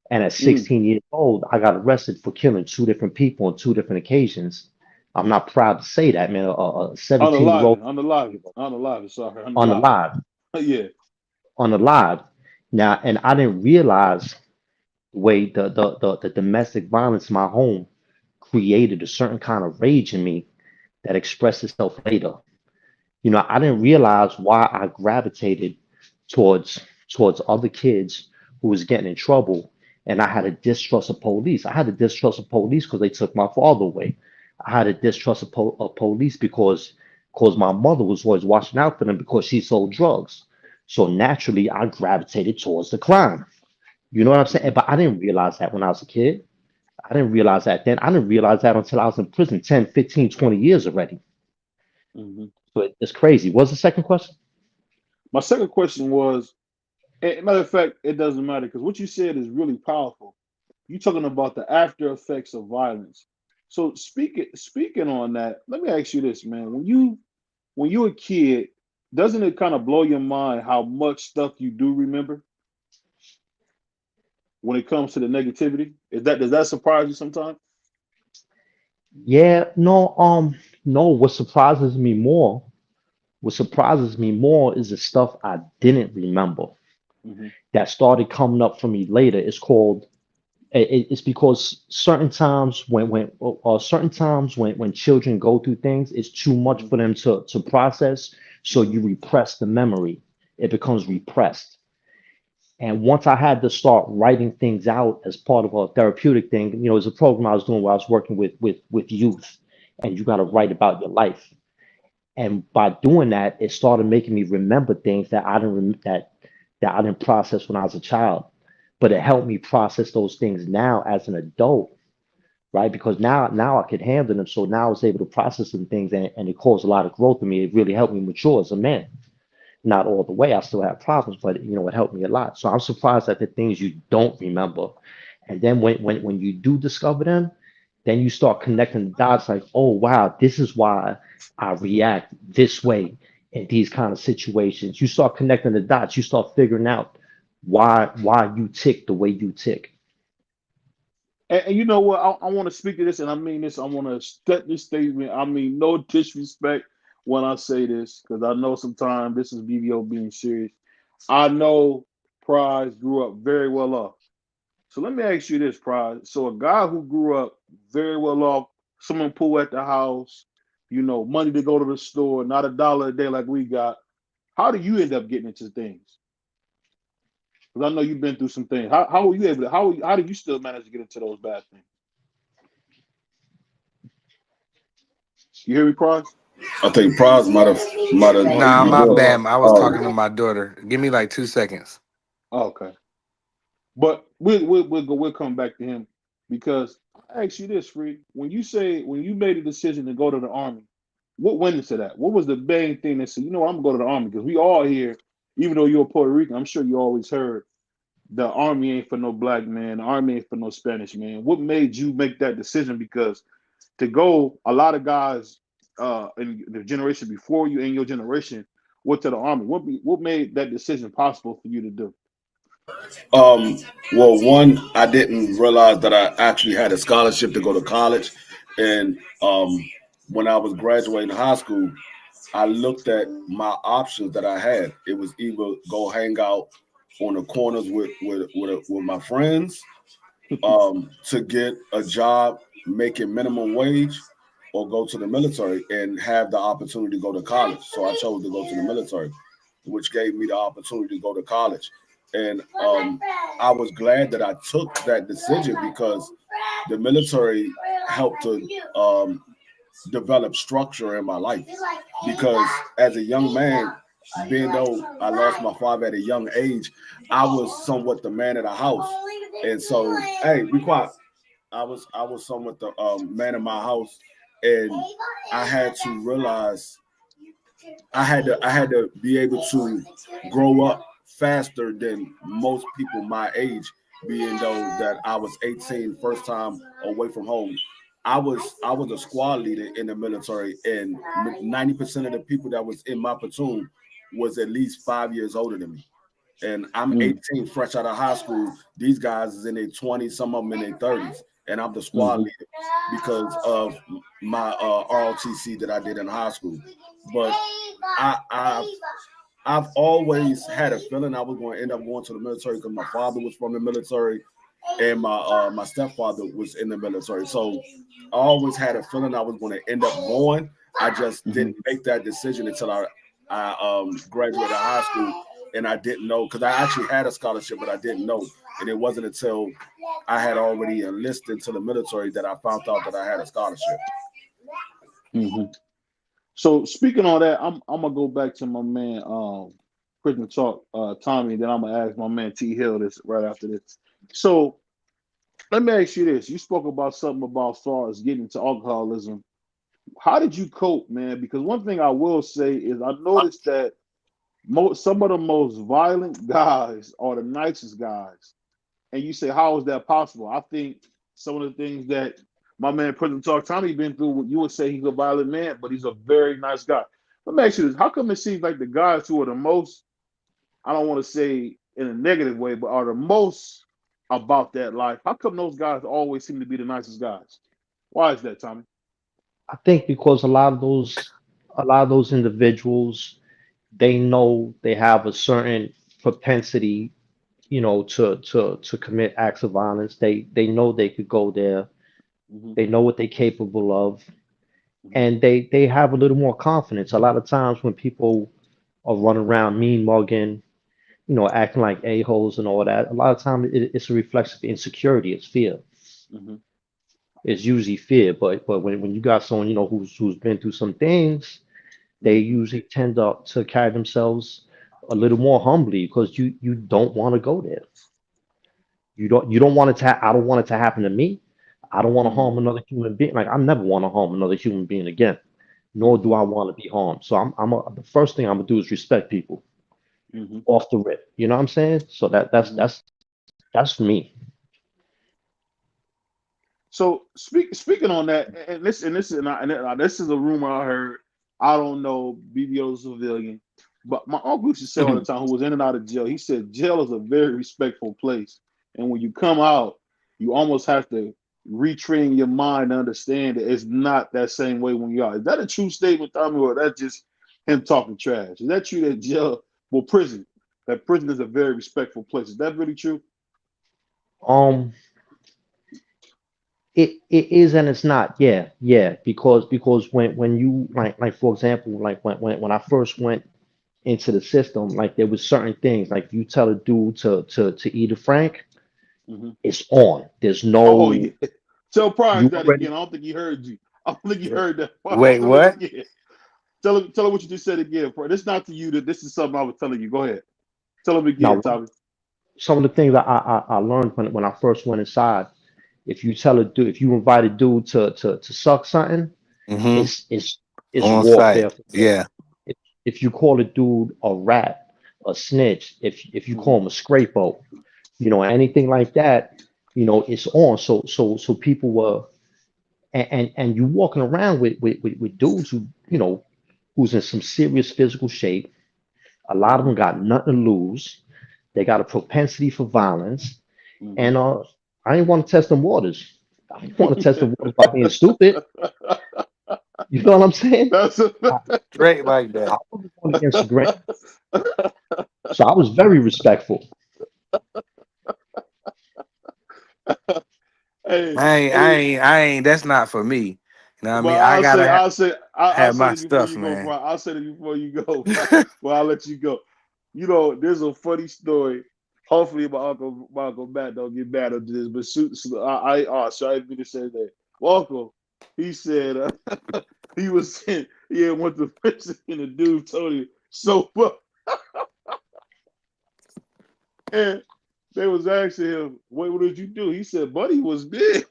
And at Mm. 16 years old, I got arrested for killing two different people on two different occasions. I'm not proud to say that, man. A 17-year-old Unalive. Sorry, unalive. unalive, Yeah. unalive. Now, and I didn't realize the way the domestic violence in my home created a certain kind of rage in me that expressed itself later. I didn't realize why I gravitated towards other kids who was getting in trouble, and I had a distrust of police. I had a distrust of police because they took my father away. I had a distrust of police because my mother was always watching out for them because she sold drugs. So naturally, I gravitated towards the crime. You know what I'm saying? Hmm. But I didn't realize that when I was a kid. I didn't realize that then. I didn't realize that until I was in prison 10, 15, 20 years already. Hmm. So it's crazy. What's the second question? My second question was, matter of fact, it doesn't matter because what you said is really powerful. You're talking about the after effects of violence. So speaking on that, let me ask you this, man. When you a kid, doesn't it kind of blow your mind how much stuff you do remember when it comes to the negativity? Does that surprise you sometimes? Yeah, no, no, what surprises me more is the stuff I didn't remember Hmm. that started coming up for me later. It's because certain times when children go through things, it's too much Hmm. for them to process. So Hmm. you repress the memory. It becomes repressed. And once I had to start writing things out as part of a therapeutic thing, there's a program I was doing where I was working with youth, and you got to write about your life. And by doing that, it started making me remember things that I didn't process when I was a child. But it helped me process those things now as an adult, right? Because now I could handle them. So now I was able to process some things, and it caused a lot of growth in me. It really helped me mature as a man. Not all the way. I still have problems, but it helped me a lot. So I'm surprised at the things you don't remember. And then when you do discover them, Then you start connecting the dots like, oh wow, this is why I react this way in these kind of situations. You start connecting the dots, you start figuring out why you tick the way you tick. And you know what? I want to speak to this, and I mean this. I want to set this statement. I mean no disrespect when I say this, because I know sometimes this is BBO being serious. I know Prize grew up very well off. So let me ask you this, Prize. So a guy who grew up very well off, someone pool at the house, money to go to the store, not a dollar a day like we got. How do you end up getting into things? Because I know you've been through some things. How were you able to? How did you still manage to get into those bad things? You hear me, Price? I think Prize might have Nah, my my daughter. bad. I was talking to my daughter. Give me like 2 seconds. Oh, okay, but we'll come back to him because I ask you this, Free. When you made a decision to go to the army, what went into that? What was the main thing that said, I'm gonna go to the army? Because we all here, even though you're Puerto Rican, I'm sure you always heard the army ain't for no black man, the army ain't for no Spanish man. What made you make that decision? Because to go, a lot of guys in the generation before you and your generation went to the army. What made that decision possible for you to do? Um, well, one, I didn't realize that I actually had a scholarship to go to college, and when I was graduating high school, I looked at my options that I had. It was either go hang out on the corners with my friends, to get a job making minimum wage, or go to the military and have the opportunity to go to college. So I chose to go to the military, which gave me the opportunity to go to college. And I was glad that I took that decision because the military helped to develop structure in my life. Because as a young man, being though I lost my father at a young age, I was somewhat the man of the house. And so, hey, be quiet. I was somewhat the man in my house, and I had to realize I had to be able to grow up faster than most people my age, being though that I was 18, first time away from home. I was a squad leader in the military, and 90% of the people that was in my platoon was at least 5 years older than me. And I'm Mm, 18, fresh out of high school. These guys is in their 20s, some of them in their 30s, and I'm the squad hmm leader because of my ROTC that I did in high school. But I, I've I've always had a feeling I was going to end up going to the military because my father was from the military, and my stepfather was in the military. So I always had a feeling I was going to end up going. I just hmm didn't make that decision until I graduated high school, and I didn't know because I actually had a scholarship, but I didn't know, and it wasn't until I had already enlisted into the military that I found out that I had a scholarship. hmm So speaking on that, I'm gonna go back to my man Christian Talk, Tommy, then I'm gonna ask my man T Hill this right after this. So let me ask you this. You spoke about something about as far as getting to alcoholism. How did you cope, man? Because one thing I will say is I noticed that some of the most violent guys are the nicest guys. And you say, how is that possible? I think some of the things that my man President Talk Tommy been through, you would say he's a violent man, but he's a very nice guy. Let me ask you this: how come it seems like the guys who are the most, I don't want to say in a negative way, but are the most about that life? How come those guys always seem to be the nicest guys? Why is that, Tommy? I think because a lot of those individuals, they know they have a certain propensity, to commit acts of violence. They know they could go there. Mm-hmm, They know what they're capable of, mm-hmm, and they have a little more confidence. A lot of times when people are running around mean mugging, acting like a-holes and all that, a lot of times it's a reflection of insecurity. It's fear. mm-hmm, It's usually fear. But when you got someone who's been through some things, they mm-hmm, usually tend to carry themselves a little more humbly because you don't want to go there. You don't want it to. I don't want it to happen to me. I don't want to mm-hmm, harm another human being. Like I never want to harm another human being again. Nor do mm-hmm, I want to be harmed. So the first thing I'm gonna do is respect people mm-hmm, off the rip. You know what I'm saying? So mm-hmm. that's for me. speaking on that, this is a rumor I heard. I don't know, BBO civilian, but my uncle used to say all the time, who was in and out of jail. He said jail is a very respectful place, and when you come out, you almost have to retrain your mind to understand that it's not that same way when you are. Is that a true statement, Tommy, or that's just him talking trash? Is that true that jail, well, prison is a very respectful place? Is that really true? Um, it is and it's not. Yeah, yeah. Because when you like for example, like when I first went into the system, like there was certain things like if you tell a dude to eat a frank, Hmm. it's on. There's Oh yeah. no Tell Prize you that already again. I don't think he heard you. I don't think he heard that. Wait, Tell him what? again. Tell him what you just said again. This is not to you. That this is something I was telling you. Go ahead. Tell him again, now Tommy. some of the things I learned when I first went inside. If you tell a dude, if you invite a dude to suck something, Mm-hmm. it's it's it's On site. warfare for real. Yeah. If, if you call a dude a rat, a snitch, if you Hmm. call him a scrapo, anything like that, it's on. So people were and you walking around with dudes who's in some serious physical shape. A lot of Hmm. them got nothing to lose. They got a propensity for violence, Hmm. and I didn't want to test them waters. I didn't want to test the waters by being stupid. You know what I'm saying? That's a, I, Straight like I that. wasn't going against the grain, so I was very respectful. hey, hey. I ain't, that's not for me. You know what I But mean? I gotta I'll have say my this before stuff, you go, man. bro. I'll say this before you go. Well, I'll let you go. There's a funny story. Hopefully, my uncle Matt don't get mad at this. But sorry me to say that. Well, uncle, he said he was in, he had went to prison and the dude told him so well, and they was asking him, what did you do? He said, buddy was big.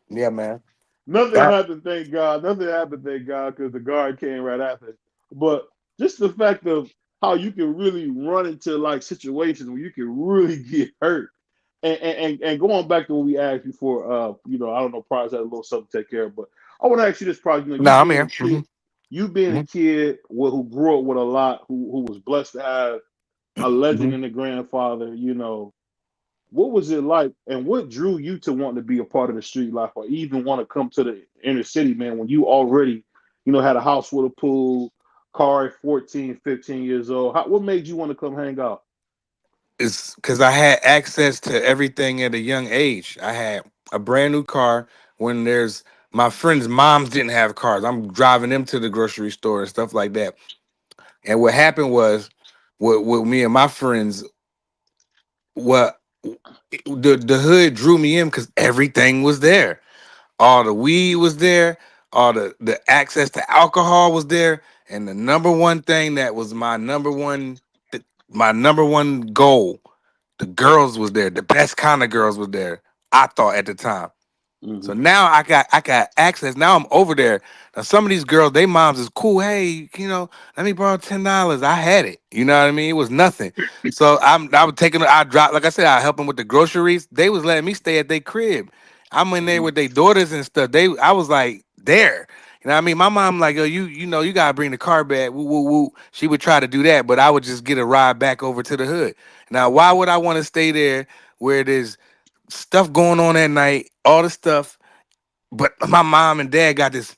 Yeah, man. Nothing That happened, thank God. Nothing happened, thank God, because the guard came right after. But just the fact of how you can really run into like situations where you can really get hurt. And going back to what we asked before, I don't know, Prize had a little something to take care of, but I want to ask you this, Prize. You no, I'm being a here. kid, you being a Hmm. kid who grew up with a lot, who was blessed to have a legend Hmm. in the grandfather, what was it like, and what drew you to want to be a part of the street life, or even want to come to the inner city, man, when you already, had a house with a pool, car at 14, 15 years old? What made you want to come hang out? It's because I had access to everything at a young age. I had a brand new car when there's my friends' moms didn't have cars. I'm driving them to the grocery store and stuff like that. And what happened was, with me and my friends, what the hood drew me in because everything was there. All the weed was there, all the access to alcohol was there, and the number one thing that was my number one goal, the girls was there. The best kind of girls was there. I thought at the time. So Mm-hmm. now I got access. Now I'm over there. Now some of these girls, they moms is cool. Hey, let me borrow $10. I had it. You know what I mean? It was nothing. So I was taking. I dropped. Like I said, I help them with the groceries. They was letting me stay at their crib. I'm in there Mm-hmm. with their daughters and stuff. I was like there. You know what I mean? My mom like, yo, you gotta bring the car back. Woo woo woo. She would try to do that, but I would just get a ride back over to the hood. Now, why would I want to stay there where there's stuff going on at night, all the stuff, but my mom and dad got this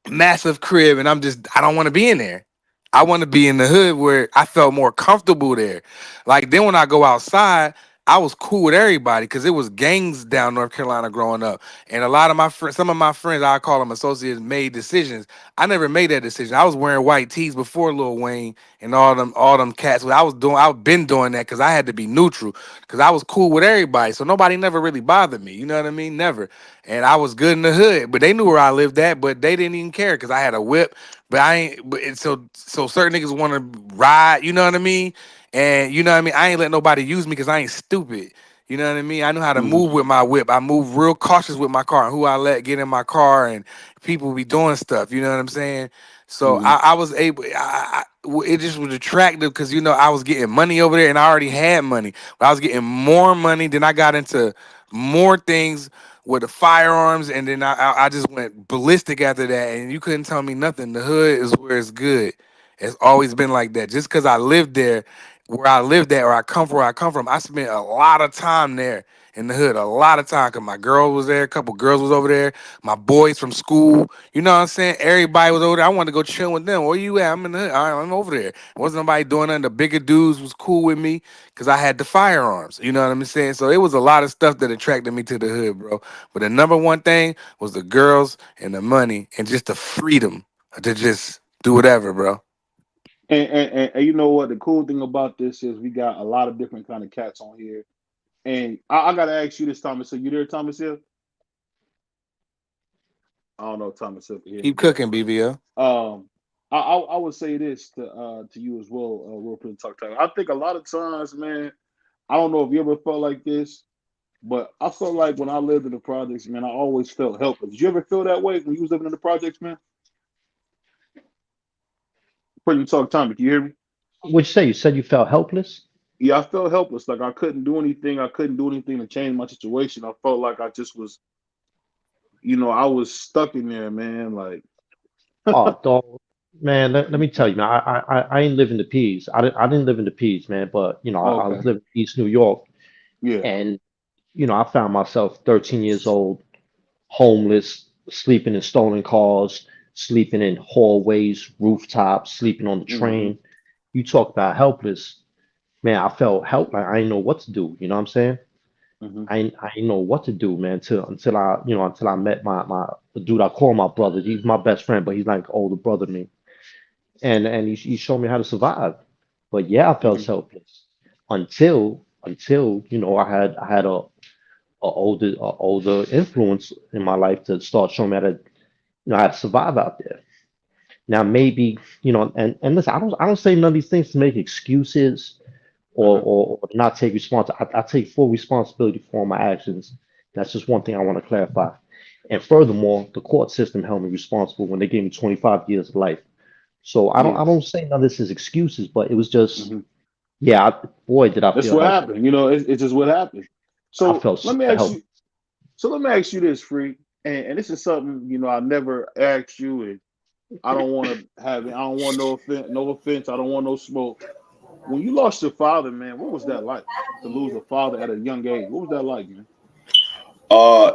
massive crib, and I don't want to be in there. I want to be in the hood where I felt more comfortable there. Like then when I go outside, I was cool with everybody because it was gangs down North Carolina growing up, and a lot of my friends, some of my friends, I call them associates, made decisions. I never made that decision. I was wearing white tees before Lil Wayne and all them cats. I've been doing that because I had to be neutral because I was cool with everybody, so nobody never really bothered me. You know what I mean? Never. And I was good in the hood, but they knew where I lived at, but they didn't even care because I had a whip. But I ain't. So certain niggas want to ride. You know what I mean? And you know what I mean. I ain't let nobody use me because I ain't stupid. You know what I mean? I know how to Mm-hmm. move with my whip. I move real cautious with my car and who I let get in my car, and people be doing stuff. You know what I'm saying? So Mm-hmm. I was able. It just was attractive because I was getting money over there, and I already had money. But I was getting more money than I got into more things with the firearms, and then I just went ballistic after that, and you couldn't tell me nothing. The hood is where it's good. It's always been like that. Just because I lived there, where I lived at, or I come from where I come from, I spent a lot of time there in the hood, a lot of time. Cause my girl was there, a couple girls was over there, my boys from school. You know what I'm saying? Everybody was over there. I wanted to go chill with them. Where you at? I'm in the hood. I'm over there. Wasn't nobody doing nothing. The bigger dudes was cool with me because I had the firearms. You know what I'm saying? So it was a lot of stuff that attracted me to the hood, bro. But the number one thing was the girls and the money and just the freedom to just do whatever, bro. And you know what? The cool thing about this is we got a lot of different kind of cats on here. And I gotta ask you this, Thomas. So you there, Thomas Hill? I don't know if Thomas Hill can hear me, Keep but cooking, BBL. I would say this to you as well, real quick talk time. I think a lot of times, man, I don't know if you ever felt like this, but I felt like when I lived in the projects, man, I always felt helpless. Did you ever feel that way when you was living in the projects, man? Pretty talk time, can you hear me? What'd you say? You said you felt helpless? Yeah, I felt helpless. Like I couldn't do anything. I couldn't do anything to change my situation. I felt like I just was, I was stuck in there, man. Like, Oh, dog, man, let me tell you, man, I ain't live in the P's. I didn't live in the P's, man, but I was okay, living in East New York, yeah, and I found myself 13 years old, homeless, sleeping in stolen cars, sleeping in hallways, rooftops, sleeping on the hmm, train. You talk about helpless, man. I felt help like I didn't know what to do. You know what I'm saying? hmm, I didn't know what to do, man, until I met my the dude I call my brother. He's my best friend, but he's like an older brother to me, and he showed me how to survive. But yeah, I felt hmm, helpless until I had a older influence in my life to start showing me how to survive out there. Now maybe and listen, I don't say none of these things to make excuses or hmm, or not take I take full responsibility for my actions. That's just one thing I want to clarify. And furthermore, the court system held me responsible when they gave me 25 years of life. So I don't yeah. I don't say none of this is excuses, but it was just Hmm. yeah, boy, did I That's feel what helpless. happened. It's just what happened. I So felt let me super ask helpless. you. So let me ask you this, Free, and this is something I never asked you, and I don't want to have it. I don't want no offense. No offense. I don't want no smoke. When you lost your father, man, what was that like to lose a father at a young age? What was that like, man?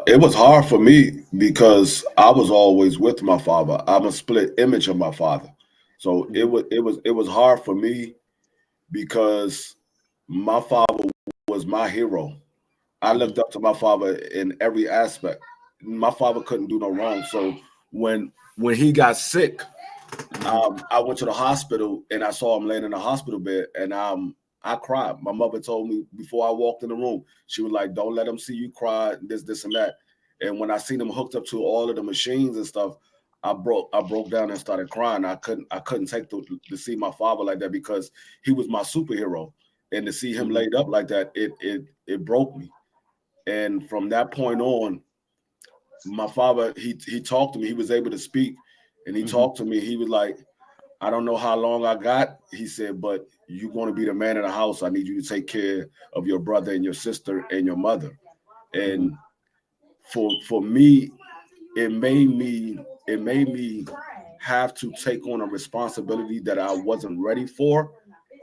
It was hard for me because I was always with my father. I'm a split image of my father, so it Hmm. was hard for me because my father was my hero. I Hmm. looked up to my father in every aspect. My father couldn't do no wrong. So when he got sick, Hmm. I went to the hospital and I saw him laying in the hospital bed, and I cried. My mother told me before I walked in the room, she was like, "Don't let him see you cry." This, and that. And when I seen him hooked up to all of the machines and stuff, I broke down and started crying. I couldn't take to see my father like that because he was my superhero, and to see him Hmm. laid up like that, it broke me. And from that point on, my father he talked to me. He was able to speak, and he Hmm. talked to me. He was like, I don't know how long I got. He said, but you're going to be the man of the house. I need you to take care of your brother and your sister and your mother. Hmm. And for me, it made me have to take on a responsibility that I wasn't ready for.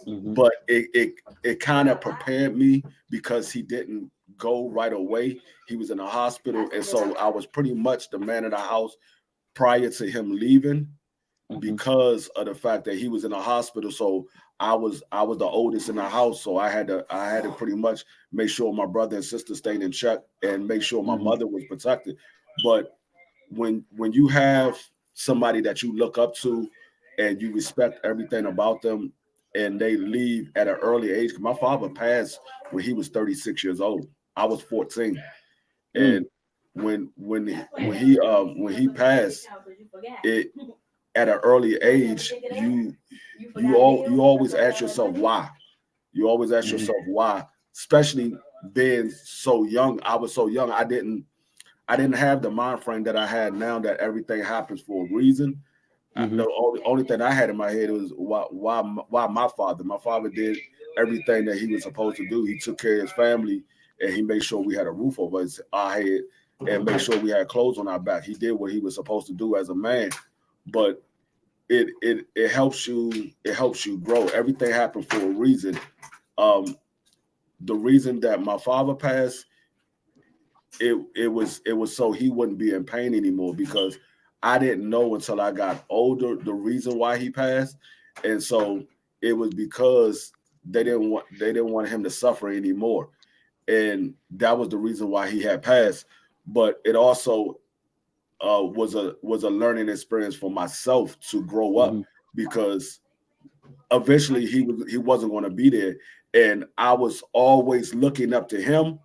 Hmm. But it kind of prepared me because he didn't go right away. He was in the hospital, and so I was pretty much the man of the house prior to him leaving Hmm. because of the fact that he was in a hospital. So I was the oldest in the house, so I had to pretty much make sure my brother and sister stayed in check and make sure my Hmm. mother was protected. But when you have somebody that you look up to and you respect everything about them and they leave at an early age, my father passed when he was 36 years old. I was 14. Mm. And when he passed, it at an early age, you always ask yourself why. You always ask Hmm. yourself why, especially being so young. I was so young. I didn't have the mind frame that I had now that everything happens for a reason. Hmm. The only thing I had in my head was why my father. My father did everything that he was supposed to do. He took care of his family, and he made sure we had a roof over our head and made sure we had clothes on our back. He did what he was supposed to do as a man, but it helps you grow. Everything happened for a reason. Um, the reason that my father passed, it was so he wouldn't be in pain anymore, because I didn't know until I got older the reason why he passed, and so it was because they didn't want him to suffer anymore, and that was the reason why he had passed. But it also was a learning experience for myself to grow up, Hmm. because eventually he wasn't going to be there, and I was always looking up to him,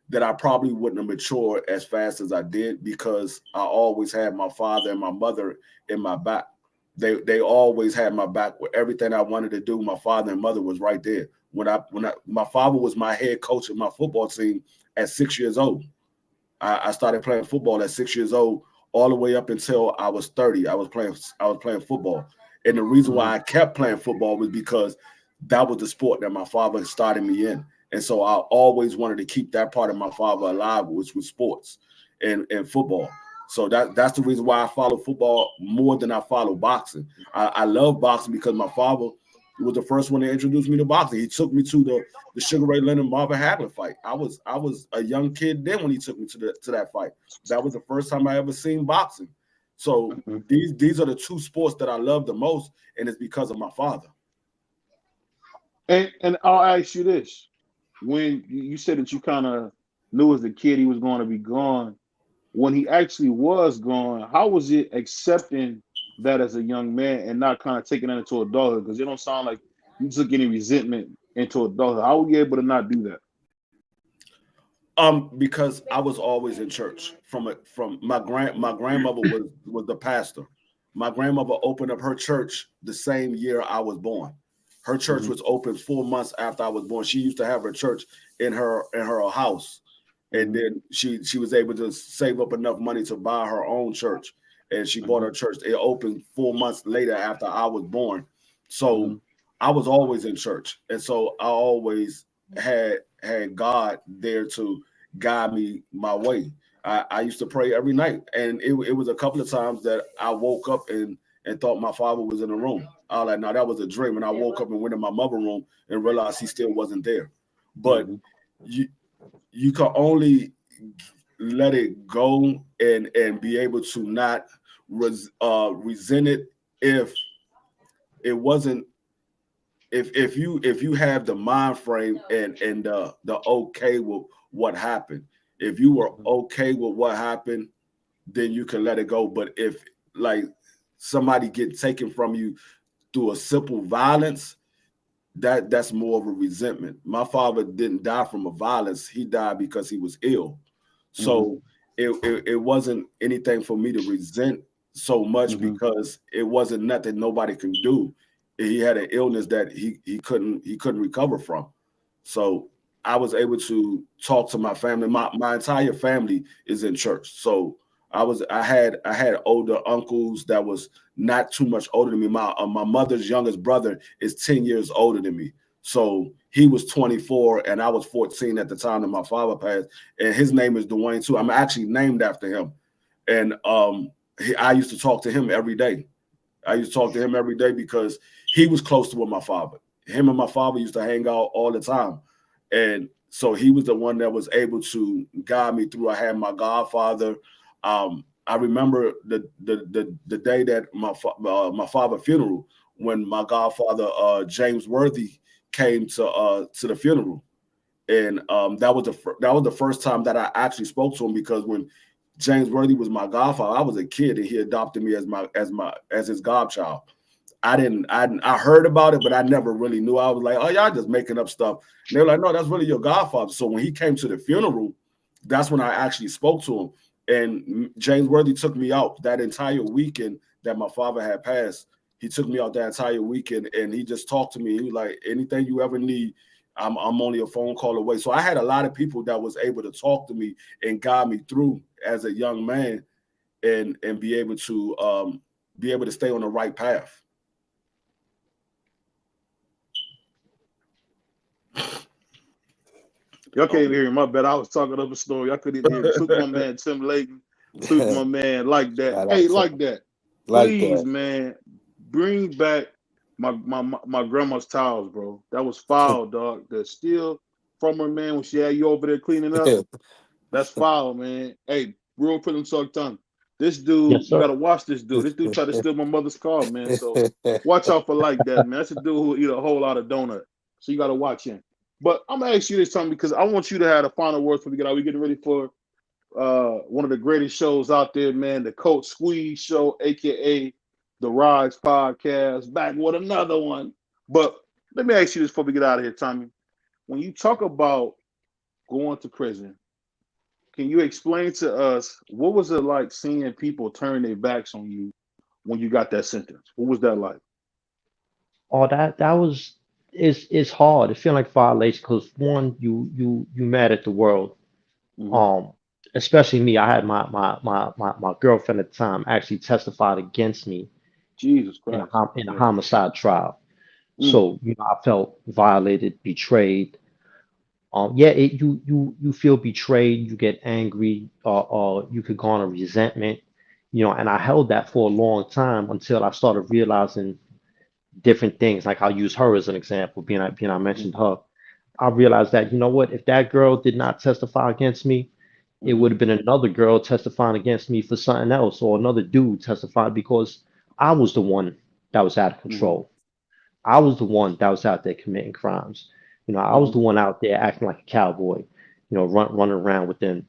that I probably wouldn't have matured as fast as I did, because I always had my father and my mother in my back. They always had my back with everything I wanted to do. My father and mother was right there. When I my father was my head coach of my football team at 6 years old. I started playing football at 6 years old, all the way up until I was 30. I was playing football. And the reason Hmm. why I kept playing football was because that was the sport that my father started me in. And so I always wanted to keep that part of my father alive, which was sports and football. So that's the reason why I follow football more than I follow boxing. I love boxing because my father was the first one to introduce me to boxing. He took me to the Sugar Ray Leonard Marvin Hagler fight. I was a young kid then when he took me to that fight. That was the first time I ever seen boxing. So Hmm. these are the two sports that I love the most, and it's because of my father. And I'll ask you this: when you said that you kind of knew as a kid he was going to be gone, when he actually was gone, how was it accepting that as a young man and not kind of taking that into adulthood? Because it don't sound like you took any resentment into adulthood. How were you able to not do that? Because I was always in church. From my grandmother was the pastor. My grandmother opened up her church the same year I was born. Her church Hmm. was open 4 months after I was born. She used to have her church in her house, and Hmm. then she was able to save up enough money to buy her own church, and she bought Hmm. her church. It opened 4 months later after I was born. So Hmm. I was always in church, and so I always had God there to guide me my way. I used to pray every night, and it was a couple of times that I woke up and thought my father was in the room. I was like, no, that was a dream. And I woke up and went in my mother's room and realized he still wasn't there. But Hmm. you you can only let it go and be able to not resent it if it wasn't if you have the mind frame and the okay with what happened. If you were okay with what happened, then you can let it go. But if, like, somebody get taken from you through a simple violence, that's more of a resentment. My father didn't die from a violence; he died because he was ill. Hmm. So it wasn't anything for me to resent so much, Hmm. because it wasn't nothing nobody can do. He had an illness that he couldn't recover from. So I was able to talk to my family. My entire family is in church. So I had older uncles that was not too much older than me. My mother's youngest brother is 10 years older than me. So he was 24 and I was 14 at the time that my father passed. And his name is Dwayne too. I'm actually named after him. And I used to talk to him every day. I used to talk to him every day because he was close to with my father. Him and my father used to hang out all the time. And so he was the one that was able to guide me through. I had my godfather. I remember the day that my father's funeral, when my godfather James Worthy came to the funeral, and that was the first time that I actually spoke to him, because when James Worthy was my godfather, I was a kid and he adopted me as his godchild. I heard about it, but I never really knew. I was like, oh, y'all just making up stuff. And they were like, no, that's really your godfather. So when he came to the funeral, that's when I actually spoke to him. And James Worthy took me out that entire weekend that my father had passed. He took me out that entire weekend and he just talked to me. He was like, anything you ever need, I'm only a phone call away. So I had a lot of people that was able to talk to me and guide me through as a young man, and be able to stay on the right path. Y'all can't Oh, even hear me. My bad. I was talking up a story. I couldn't even hear me. Salute to my man Tim Layton. Salute to my man like that. Shout Hey, out to like him. that. Like Please, that. man, bring back my grandma's towels, bro. That was foul, dog. That's still from her, man, when she had you over there cleaning up. That's foul, man. Hey, real prison talk time. This dude, Yes, you sir. gotta watch this dude. This dude tried to steal my mother's car, man. So watch out for like that, man. That's a dude who eat a whole lot of donut. So you gotta watch him. But I'm gonna ask you this time because I want you to have the final words before we get out. We getting ready for one of the greatest shows out there, man, the Coach Squeeze Show, aka the Rise Podcast, back with another one. But let me ask you this before we get out of here, Tommy. When you talk about going to prison, can you explain to us what was it like seeing people turn their backs on you when you got that sentence? What was that like? Oh, that was it's hard. It feel like violation because one, you mad at the world. Mm-hmm. Um, Especially me. I had my girlfriend at the time actually testified against me Jesus in Christ. a Yeah. homicide trial. Mm, So, I felt violated, betrayed. Yeah, you feel betrayed, you get angry, you could go on a resentment, and I held that for a long time until I started realizing different things. Like I'll use her as an example, being I mentioned mm-hmm. her. I realized that, what, if that girl did not testify against me, it Mm-hmm. would have been another girl testifying against me for something else, or another dude testifying because I was the one that was out of Mm-hmm. control. I was the one that was out there committing crimes. I was Mm-hmm. the one out there acting like a cowboy, running around with them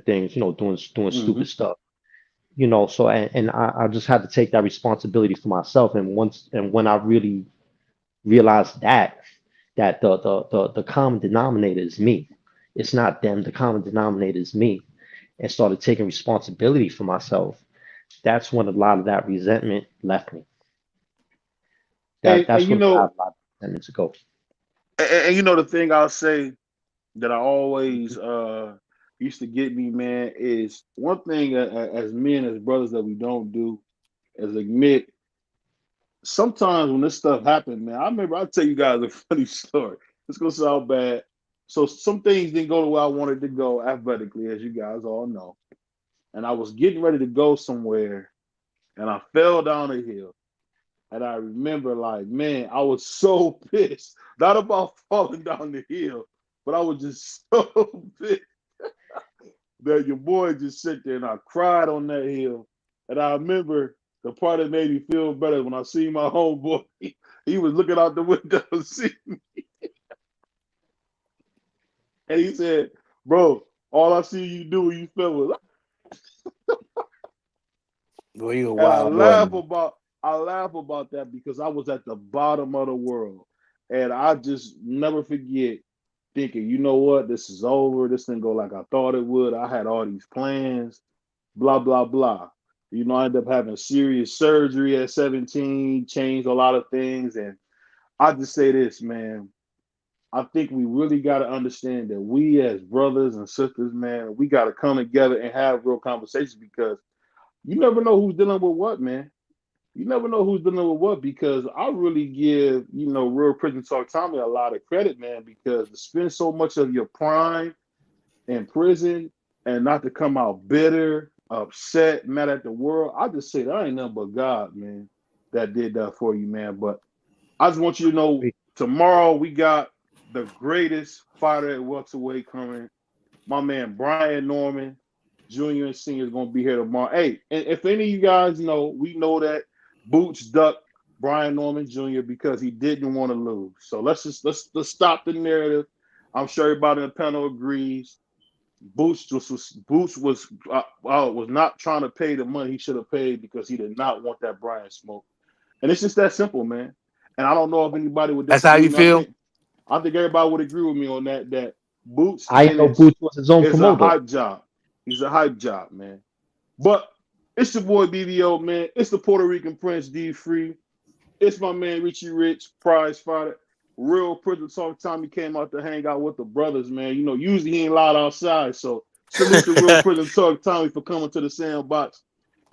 things, doing Mm-hmm. stupid stuff. So and I just had to take that responsibility for myself. And when I really realized that the common denominator is me. It's not them. The common denominator is me. And started taking responsibility for myself. That's when a lot of that resentment left me. And That's you when I know, allowed a lot of resentment to go. and you know the thing I'll say that I always used to get me, man, is one thing as men, as brothers, that we don't do is admit sometimes when this stuff happened, man. I remember I'll tell you guys a funny story. It's gonna sound bad. So some things didn't go the way I wanted to go athletically, as you guys all know. And I was getting ready to go somewhere and I fell down a hill. And I remember, like, man, I was so pissed. Not about falling down the hill, but I was just so pissed that your boy just sit there and I cried on that hill. And I remember the part that made me feel better when I see my homeboy. He was looking out the window and see me. And he said, bro, all I see you do when you fell was, Boy, you a and wild boy, man. I laugh about that because I was at the bottom of the world. And I just never forget thinking, you know what, this is over. This didn't go like I thought it would. I had all these plans, blah, blah, blah. I ended up having serious surgery at 17, changed a lot of things. And I just say this, man. I think we really got to understand that we as brothers and sisters, man, we got to come together and have real conversations because you never know who's dealing with what, man. You never know who's dealing with what because I really give, Real Prison Talk Tommy a lot of credit, man, because to spend so much of your prime in prison and not to come out bitter, upset, mad at the world, I just say that ain't nothing but God, man, that did that for you, man. But I just want you to know tomorrow we got the greatest fighter at welterweight coming. My man Brian Norman, Jr. and Senior is going to be here tomorrow. Hey, and if any of you guys know, we know that Boots ducked Brian Norman Jr. because he didn't want to lose. So let's stop the narrative. I'm sure everybody in the panel agrees. Boots was not trying to pay the money he should have paid because he did not want that Brian smoke. And it's just that simple, man. And I don't know if anybody would That's how disagree you with me. I feel? think I think everybody would agree with me on that. That Boots I know Ennis Boots was his own is a promoter. hype job. He's a hype job, man. But it's your boy BBO, man. It's the Puerto Rican Prince D Free. It's my man Richie Rich, prize fighter. Real prison talk time. He came out to hang out with the brothers, man. Usually he ain't allowed outside. So salute the Real Prison Talk Tommy for coming to the sandbox.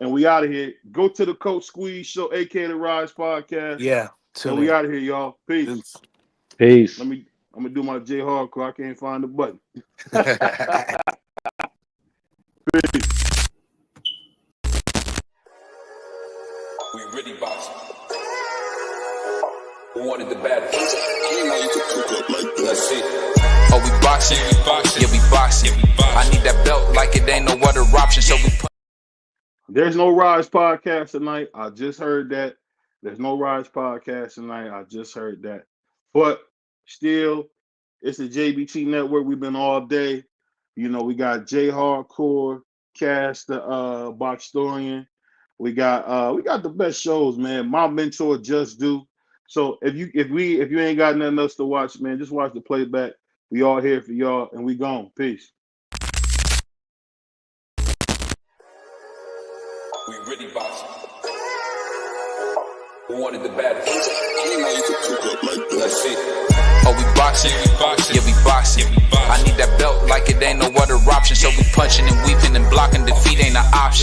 And we out of here. Go to the Coach Squeeze Show, aka the Rise Podcast. Yeah, And tune we in. out of here, y'all. Peace. Deuce. Let Peace. me I'm gonna do my J Hardcore. I can't find the button. We really boxing. Who wanted the baddest? Let's see. Oh, we boxing. Yeah, we boxing. I need that belt like it ain't no other option. So we put. There's no Rise podcast tonight. I just heard that. There's no Rise podcast tonight. I just heard that. But still, it's the JBT Network. We've been all day. You know, we got J Hardcore, Cass the Boxtorian. We got the best shows, man. My mentor Just Do. So if you ain't got nothing else to watch, man, just watch the playback. We all here for y'all, and we gone. Peace. We really boxing. Who wanted the baddest? Let's see. Oh, we boxing. Yeah, we boxing. I need that belt like it ain't no other option. So we punching and weaving and blocking. Defeat ain't an option.